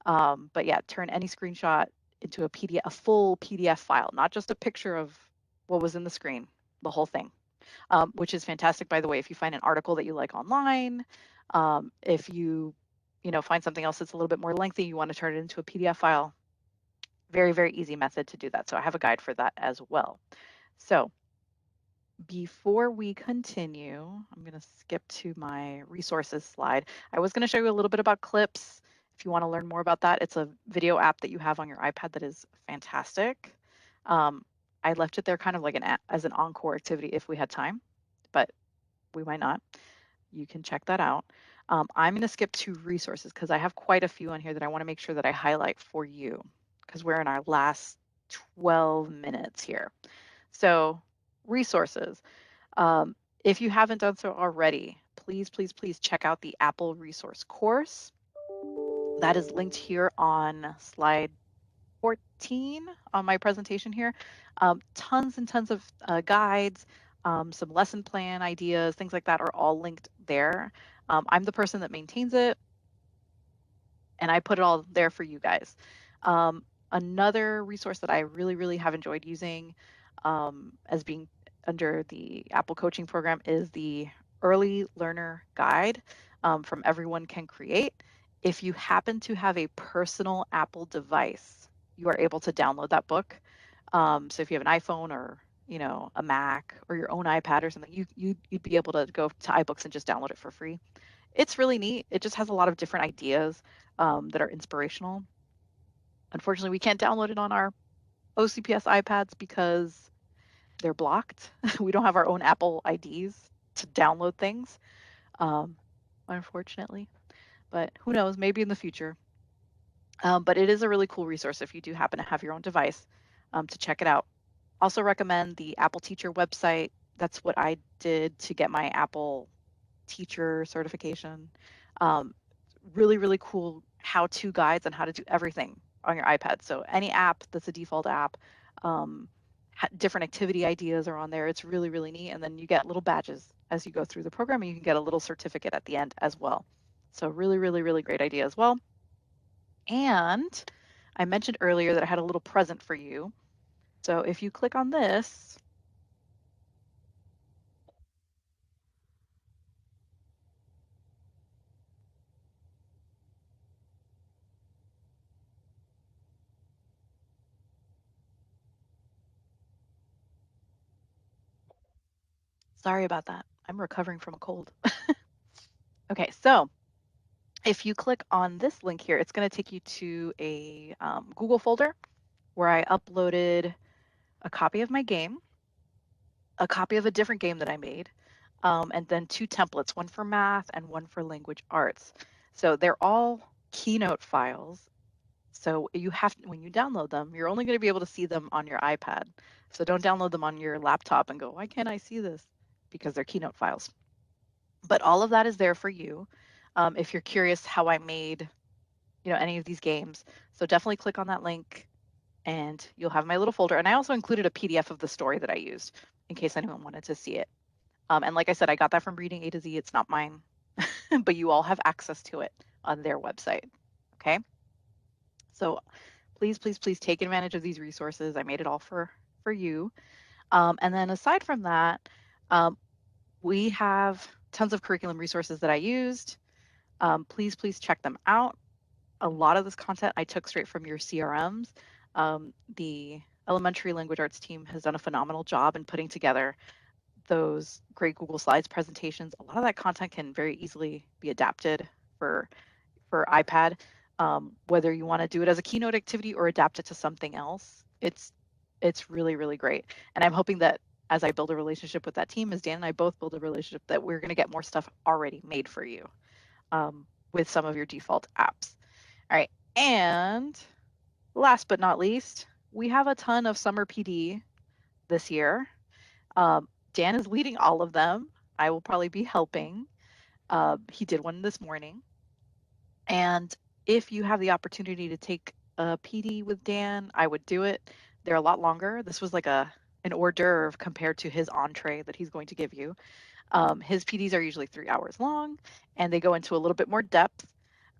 But yeah, turn any screenshot into a PDF, a full PDF file, not just a picture of what was in the screen, the whole thing, which is fantastic, by the way. If you find an article that you like online, if you, find something else that's a little bit more lengthy, you want to turn it into a PDF file, very, very easy method to do that. So I have a guide for that as well. So before we continue, I'm going to skip to my resources slide. I was going to show you a little bit about Clips. If you want to learn more about that, it's a video app that you have on your iPad that is fantastic. I left it there kind of like as an encore activity if we had time, but we might not. You can check that out. I'm going to skip to resources because I have quite a few on here that I want to make sure that I highlight for you because we're in our last 12 minutes here. So resources. If you haven't done so already, please, please, please check out the Apple Resource course. That is linked here on slide 14 on my presentation here. Tons and tons of guides, some lesson plan ideas, things like that are all linked there. I'm the person that maintains it, and I put it all there for you guys. Another resource that I really, really have enjoyed using as being under the Apple coaching program is the Early Learner Guide from Everyone Can Create. If you happen to have a personal Apple device, you are able to download that book. So if you have an iPhone or a Mac or your own iPad or something, you'd be able to go to iBooks and just download it for free. It's really neat. It just has a lot of different ideas that are inspirational. Unfortunately, we can't download it on our OCPS iPads because they're blocked. We don't have our own Apple IDs to download things, unfortunately. But who knows, maybe in the future. But it is a really cool resource if you do happen to have your own device to check it out. Also recommend the Apple Teacher website. That's what I did to get my Apple Teacher certification. Really, really cool how-to guides on how to do everything on your iPad. So any app that's a default app, different activity ideas are on there. It's really, really neat. And then you get little badges as you go through the program, and you can get a little certificate at the end as well. So really, really, really great idea as well. And I mentioned earlier that I had a little present for you. So if you click on this, sorry about that. I'm recovering from a cold. Okay, so if you click on this link here, it's going to take you to a Google folder where I uploaded a copy of my game, a copy of a different game that I made, and then 2 templates, one for math and one for language arts. So they're all Keynote files. So you have when you download them, you're only going to be able to see them on your iPad. So don't download them on your laptop and go, why can't I see this? Because they're Keynote files. But all of that is there for you. If you're curious how I made, any of these games, so definitely click on that link and you'll have my little folder. And I also included a PDF of the story that I used in case anyone wanted to see it. And like I said, I got that from ReadingAToZ. It's not mine, but you all have access to it on their website. Okay. So please, please, please take advantage of these resources. I made it all for you. And then aside from that, we have tons of curriculum resources that I used. Please, please check them out. A lot of this content I took straight from your CRMs. The elementary language arts team has done a phenomenal job in putting together those great Google Slides presentations. A lot of that content can very easily be adapted for iPad, whether you want to do it as a Keynote activity or adapt it to something else. It's really, really great. And I'm hoping that as I build a relationship with that team, as Dan and I both build a relationship, that we're going to get more stuff already made for you with some of your default apps. All right. And last but not least, we have a ton of summer PD this year. Dan is leading all of them. I will probably be helping. He did one this morning. And if you have the opportunity to take a PD with Dan, I would do it. They're a lot longer. This was like an hors d'oeuvre compared to his entree that he's going to give you. His PDs are usually 3 hours long, and they go into a little bit more depth.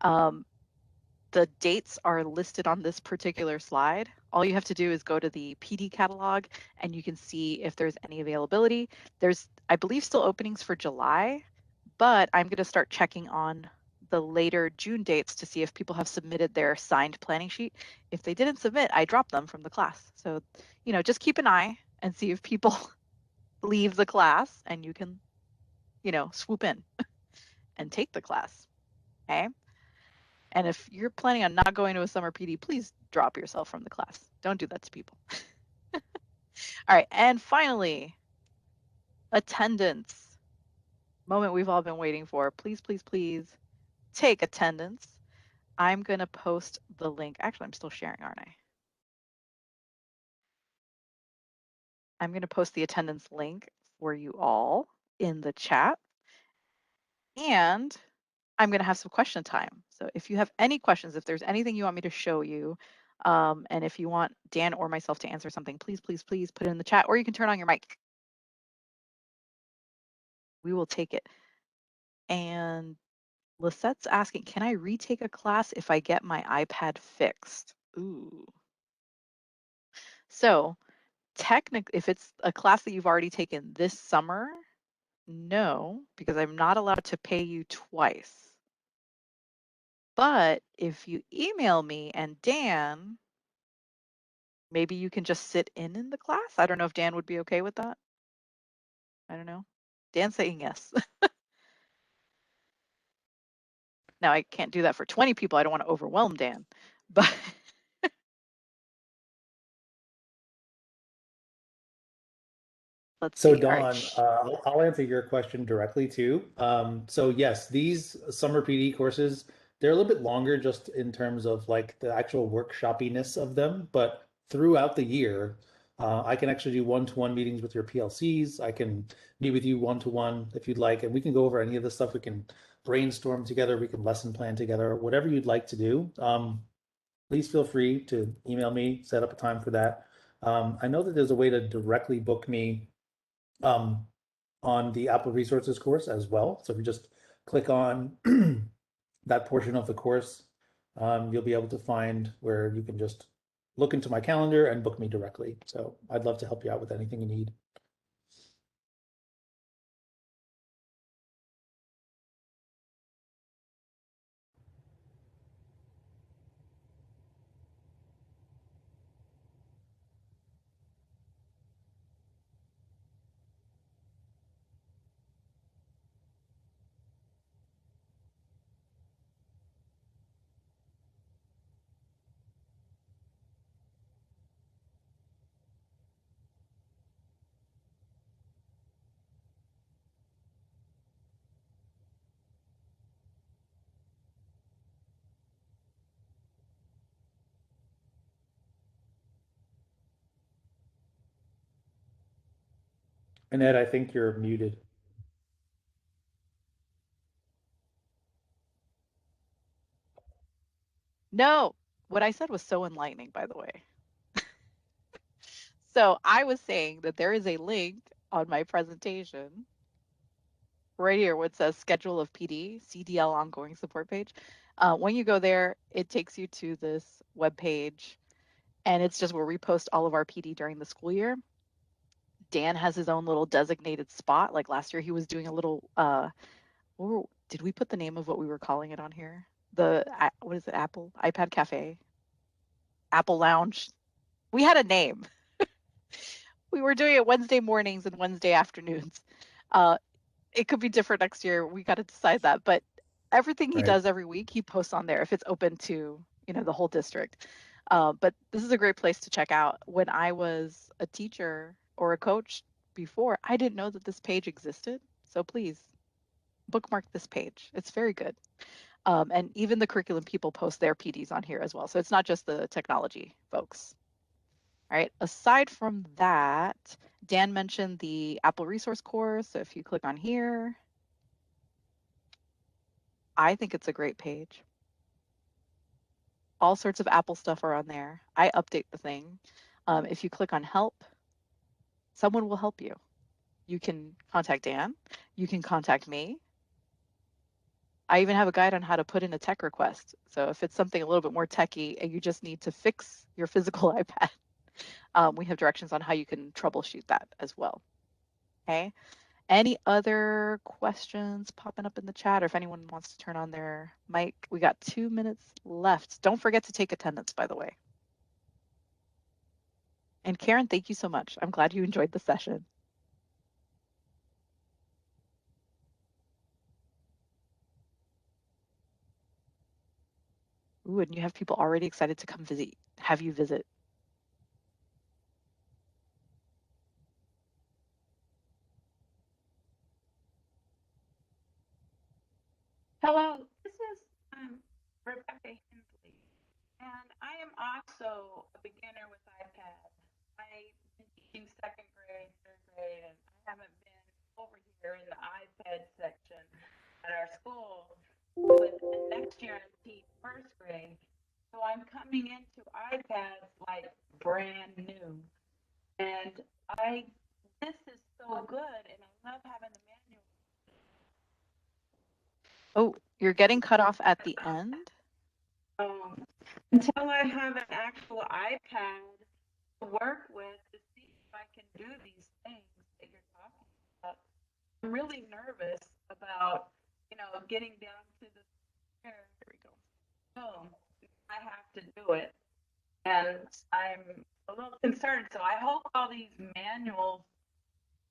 The dates are listed on this particular slide. All you have to do is go to the PD catalog, and you can see if there's any availability. There's, I believe, still openings for July, but I'm going to start checking on the later June dates to see if people have submitted their signed planning sheet. If they didn't submit, I drop them from the class. So, just keep an eye and see if people leave the class and you can, swoop in and take the class. Okay. And if you're planning on not going to a summer PD, please drop yourself from the class. Don't do that to people. All right. And finally, attendance. Moment we've all been waiting for. Please, please, please take attendance. I'm going to post the link. Actually, I'm still sharing, aren't I? I'm going to post the attendance link for you all in the chat. And I'm going to have some question time. So if you have any questions, if there's anything you want me to show you, and if you want Dan or myself to answer something, please, please, please put it in the chat, or you can turn on your mic. We will take it. And Lisette's asking, can I retake a class if I get my iPad fixed? Ooh. So technically, if it's a class that you've already taken this summer, no, because I'm not allowed to pay you twice. But if you email me and Dan, maybe you can just sit in the class. I don't know if Dan would be okay with that. I don't know. Dan's saying yes. Now I can't do that for 20 people. I don't want to overwhelm Dan, but let's So see. All right. Dawn, I'll answer your question directly too. So yes, these summer PD courses, they're a little bit longer just in terms of like the actual workshoppiness of them, but throughout the year, I can actually do one-to-one meetings with your PLCs. I can meet with you one-to-one if you'd like, and we can go over any of this stuff. We can brainstorm together, we can lesson plan together, whatever you'd like to do. Please feel free to email me, set up a time for that. I know that there's a way to directly book me on the Apple Resources course as well. So if you just click on that portion of the course, you'll be able to find where you can just look into my calendar and book me directly. So I'd love to help you out with anything you need. Annette, I think you're muted. No, what I said was so enlightening, by the way. So I was saying that there is a link on my presentation right here where it says schedule of PD, CDL ongoing support page. When you go there, it takes you to this web page, and it's just where we post all of our PD during the school year. Dan has his own little designated spot. Like last year, he was doing a little. Did we put the name of what we were calling it on here? What is it? Apple iPad Cafe, Apple Lounge. We had a name. We were doing it Wednesday mornings and Wednesday afternoons. Uh, it could be different next year. We got to decide that. But everything he does every week, he posts on there if it's open to the whole district. But this is a great place to check out. When I was a teacher or a coach before, I didn't know that this page existed. So please bookmark this page. It's very good. And even the curriculum people post their PDs on here as well. So it's not just the technology folks. All right, aside from that, Dan mentioned the Apple Resource course. So if you click on here, I think it's a great page. All sorts of Apple stuff are on there. I update the thing. If you click on help, someone will help you. You can contact Dan. You can contact me. I even have a guide on how to put in a tech request. So if it's something a little bit more techy and you just need to fix your physical iPad, we have directions on how you can troubleshoot that as well. Okay. Any other questions popping up in the chat, or if anyone wants to turn on their mic? We got 2 minutes left. Don't forget to take attendance, by the way. And Karen, thank you so much. I'm glad you enjoyed the session. Ooh, and you have people already excited to come have you visit. Hello, this is Rebecca Hensley, and I am also a beginner with iPad. I've been teaching second grade, third grade, and I haven't been over here in the iPad section at our school. And next year I teach first grade, so I'm coming into iPads like brand new. And this is so good, and I love having the manual. Oh, you're getting cut off at the end. Until I have an actual iPad to work with to see if I can do these things that you're talking about, I'm really nervous about, getting down to the there we go. Boom. I have to do it. And I'm a little concerned. So I hope all these manuals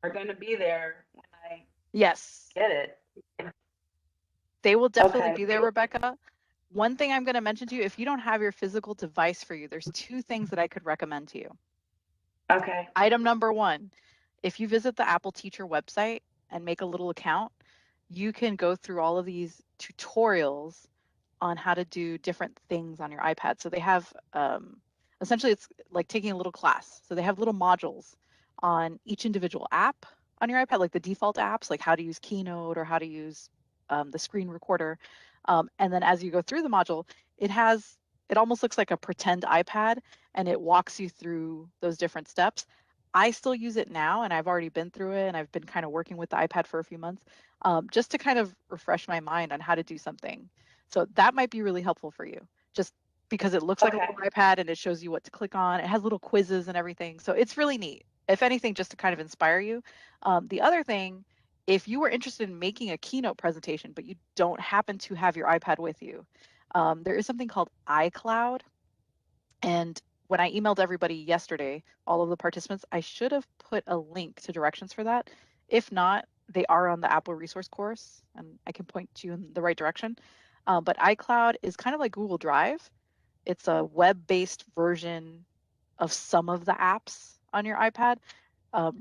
are going to be there when I get it. They will definitely be there, Rebecca. One thing I'm going to mention to you, if you don't have your physical device for you, there's 2 things that I could recommend to you. Okay. Item number 1, if you visit the Apple Teacher website and make a little account, you can go through all of these tutorials on how to do different things on your iPad. So they have, essentially it's like taking a little class. So they have little modules on each individual app on your iPad, like the default apps, like how to use Keynote or how to use the screen recorder. And then as you go through the module, it almost looks like a pretend iPad, and it walks you through those different steps. I still use it now, and I've already been through it, and I've been kind of working with the iPad for a few months, just to kind of refresh my mind on how to do something. So that might be really helpful for you. Just because it looks like a Okay. little iPad and it shows you what to click on. It has little quizzes and everything. So it's really neat. If anything, just to kind of inspire you. The other thing, if you were interested in making a keynote presentation, but you don't happen to have your iPad with you, there is something called iCloud. And when I emailed everybody yesterday, all of the participants, I should have put a link to directions for that. If not, they are on the Apple resource course and I can point you in the right direction. But iCloud is kind of like Google Drive. It's a web-based version of some of the apps on your iPad.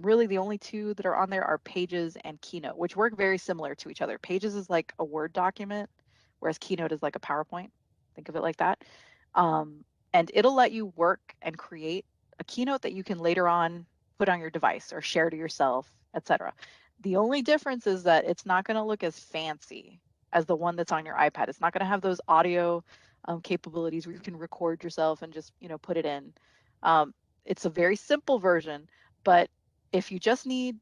Really, the only two that are on there are Pages and Keynote, which work very similar to each other. Pages is like a Word document, whereas Keynote is like a PowerPoint. Think of it like that. And it'll let you work and create a keynote that you can later on put on your device or share to yourself, etc. The only difference is that it's not going to look as fancy as the one that's on your iPad. It's not going to have those audio capabilities where you can record yourself and just put it in. It's a very simple version, but if you just need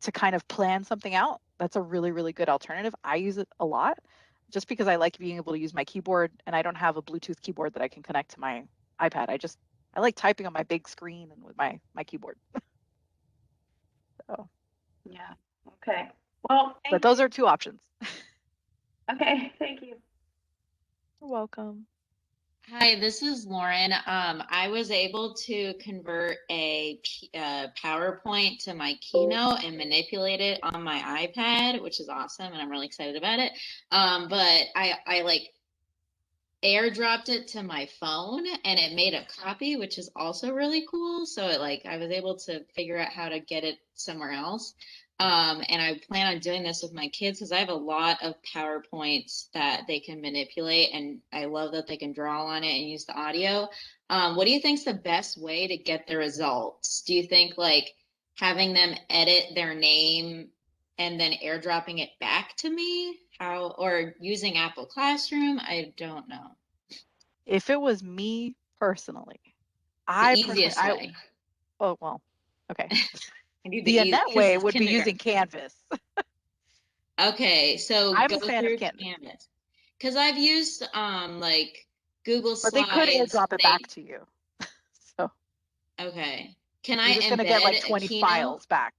to kind of plan something out, that's a really, really good alternative. I use it a lot just because I like being able to use my keyboard, and I don't have a Bluetooth keyboard that I can connect to my iPad. I like typing on my big screen and with my keyboard. So, Yeah. Okay. Well, but those are two options. Okay. Thank you. You're welcome. Hi, this is Lauren. I was able to convert a PowerPoint to my Keynote and manipulate it on my iPad, which is awesome, and I'm really excited about it. But I like airdropped it to my phone and it made a copy, which is also really cool. So I was able to figure out how to get it somewhere else. And I plan on doing this with my kids because I have a lot of PowerPoints that they can manipulate, and I love that they can draw on it and use the audio. What do you think is the best way to get the results? Do you think having them edit their name and then airdropping it back to me? Or using Apple Classroom? I don't know. If it was me personally, The easiest way. oh, well, okay. I need The Annette way would be using Canvas. Okay, so I'm go a fan of through Canvas. Canvas. Because I've used Google But Slides. they could airdrop it back to you. So Okay. Can I you're just going to get like embed a 20 Keynote? files back.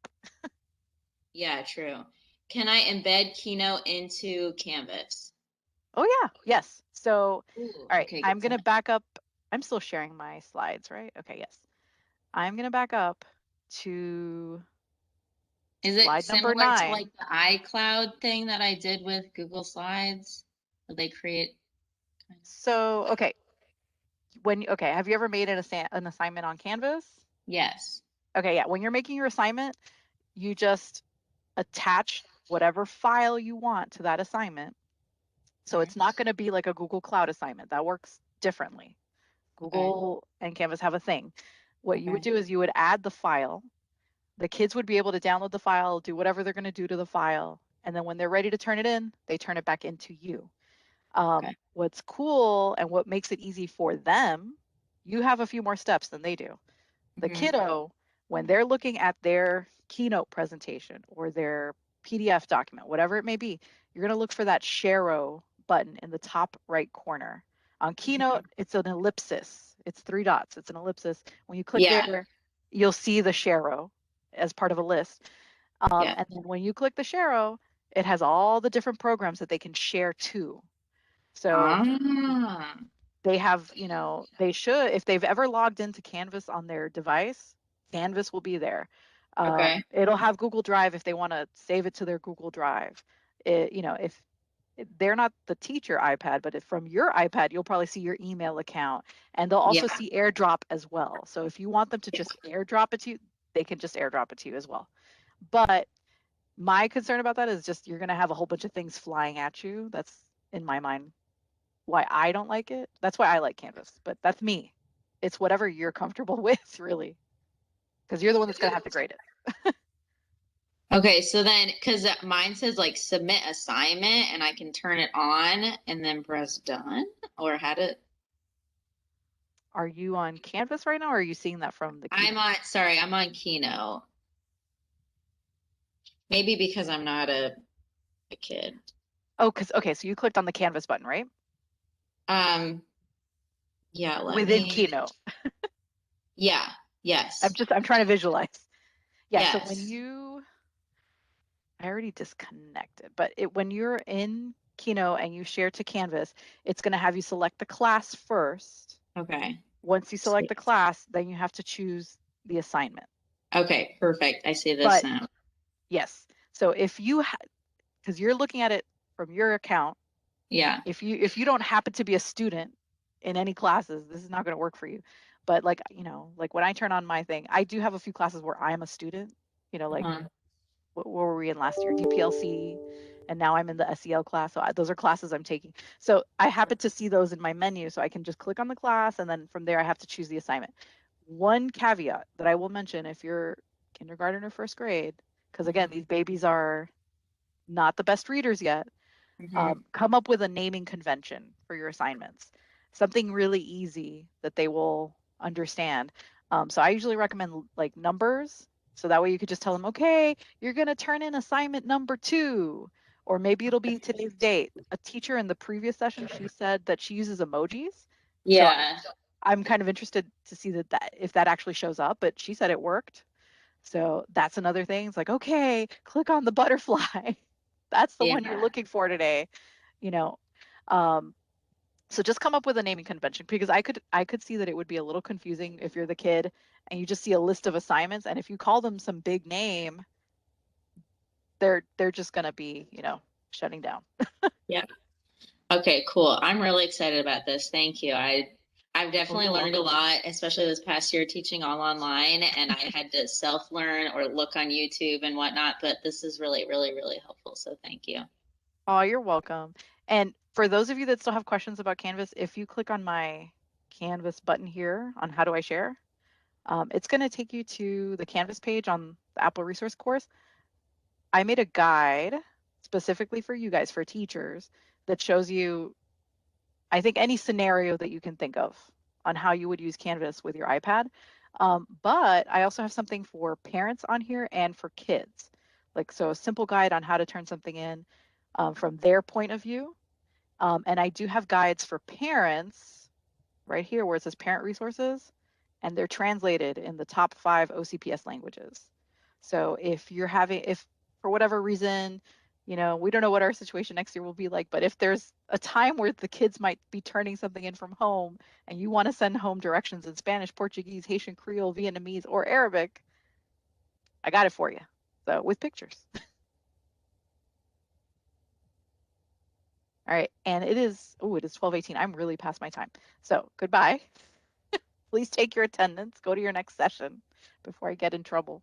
Yeah, true. Can I embed Keynote into Canvas? Oh, yeah. Yes. So, Ooh, all right, okay, I'm going to back up. I'm still sharing my slides, right? Okay, yes. I'm going to back up to Is it slide number similar to 9. the iCloud thing that I did with Google Slides? Will they create? So, okay. Have you ever made an assignment on Canvas? Yes. Okay, yeah. When you're making your assignment, you just attach whatever file you want to that assignment. So it's not going to be like a Google Cloud assignment. That works differently. Google and Canvas have a thing. What you would do is you would add the file. The kids would be able to download the file, do whatever they're going to do to the file. And then when they're ready to turn it in, they turn it back into you. What's cool and what makes it easy for them, you have a few more steps than they do. The kiddo, when they're looking at their keynote presentation or their PDF document, whatever it may be, you're going to look for that Share button in the top right corner. On Keynote, it's an ellipsis. It's 3 dots. It's an ellipsis. When you click there, you'll see the Share as part of a list. And then when you click the Share, it has all the different programs that they can share to. So they have, they should, if they've ever logged into Canvas on their device, Canvas will be there. It'll have Google Drive if they want to save it to their Google Drive. If they're not the teacher iPad, but if from your iPad, you'll probably see your email account, and they'll also see AirDrop as well. So if you want them to just AirDrop it to you, they can just AirDrop it to you as well. But my concern about that is just you're going to have a whole bunch of things flying at you. That's, in my mind, why I don't like it. That's why I like Canvas, but that's me. It's whatever you're comfortable with, really, because you're the one that's going to have to grade it. Okay, so then, because mine says submit assignment and I can turn it on and then press done, or how to. Are you on Canvas right now, or are you seeing that from the Keynote? I'm on Keynote. Maybe because I'm not a kid. Oh, okay, so you clicked on the Canvas button, right? Yeah, let within me. Keynote. Yeah. Yes. I'm trying to visualize. Yeah, so when Yes. I already disconnected, but when you're in Keynote and you share to Canvas, it's going to have you select the class first. Okay. Once you select Sweet. the class, then you have to choose the assignment. Okay, perfect. I see this But now. yes, so if you because you're looking at it from your account, Yeah. if you don't happen to be a student in any classes, this is not going to work for you. But like, like when I turn on my thing, I do have a few classes where I'm a student, like Uh-huh. what were we in last year? DPLC, and now I'm in the SEL class. So those are classes I'm taking. So I happen to see those in my menu, so I can just click on the class, and then from there I have to choose the assignment. One caveat that I will mention if you're kindergarten or first grade, because again, these babies are not the best readers yet, come up with a naming convention for your assignments, something really easy that they will understand. So I usually recommend like numbers. So that way you could just tell them, okay, you're going to turn in assignment number 2, or maybe it'll be today's date. A teacher in the previous session, she said that she uses emojis. So Yeah. I'm kind of interested to see that if that actually shows up, but she said it worked. So that's another thing. It's like, okay, click on the butterfly. That's the one you're Yeah. looking for today, you know. Um, so just come up with a naming convention, because I could see that it would be a little confusing if you're the kid and you just see a list of assignments, and if you call them some big name, they're just gonna be, shutting down. Yeah. Okay, cool. I'm really excited about this. Thank you. I've Oh, definitely you're learned a welcome. lot, especially this past year teaching all online, and I had to self-learn or look on YouTube and whatnot, but this is really, really, really helpful. So thank you. Oh, you're welcome. And for those of you that still have questions about Canvas, if you click on my Canvas button here on how do I share, it's going to take you to the Canvas page on the Apple Resource Course. I made a guide specifically for you guys, for teachers, that shows you, I think, any scenario that you can think of on how you would use Canvas with your iPad. But I also have something for parents on here and for kids. So a simple guide on how to turn something in from their point of view. And I do have guides for parents right here where it says parent resources, and they're translated in the top 5 OCPS languages. So if for whatever reason, we don't know what our situation next year will be like, but if there's a time where the kids might be turning something in from home and you want to send home directions in Spanish, Portuguese, Haitian Creole, Vietnamese, or Arabic, I got it for you. So with pictures. All right. And it is 12:18. I'm really past my time. So goodbye. Please take your attendance. Go to your next session before I get in trouble.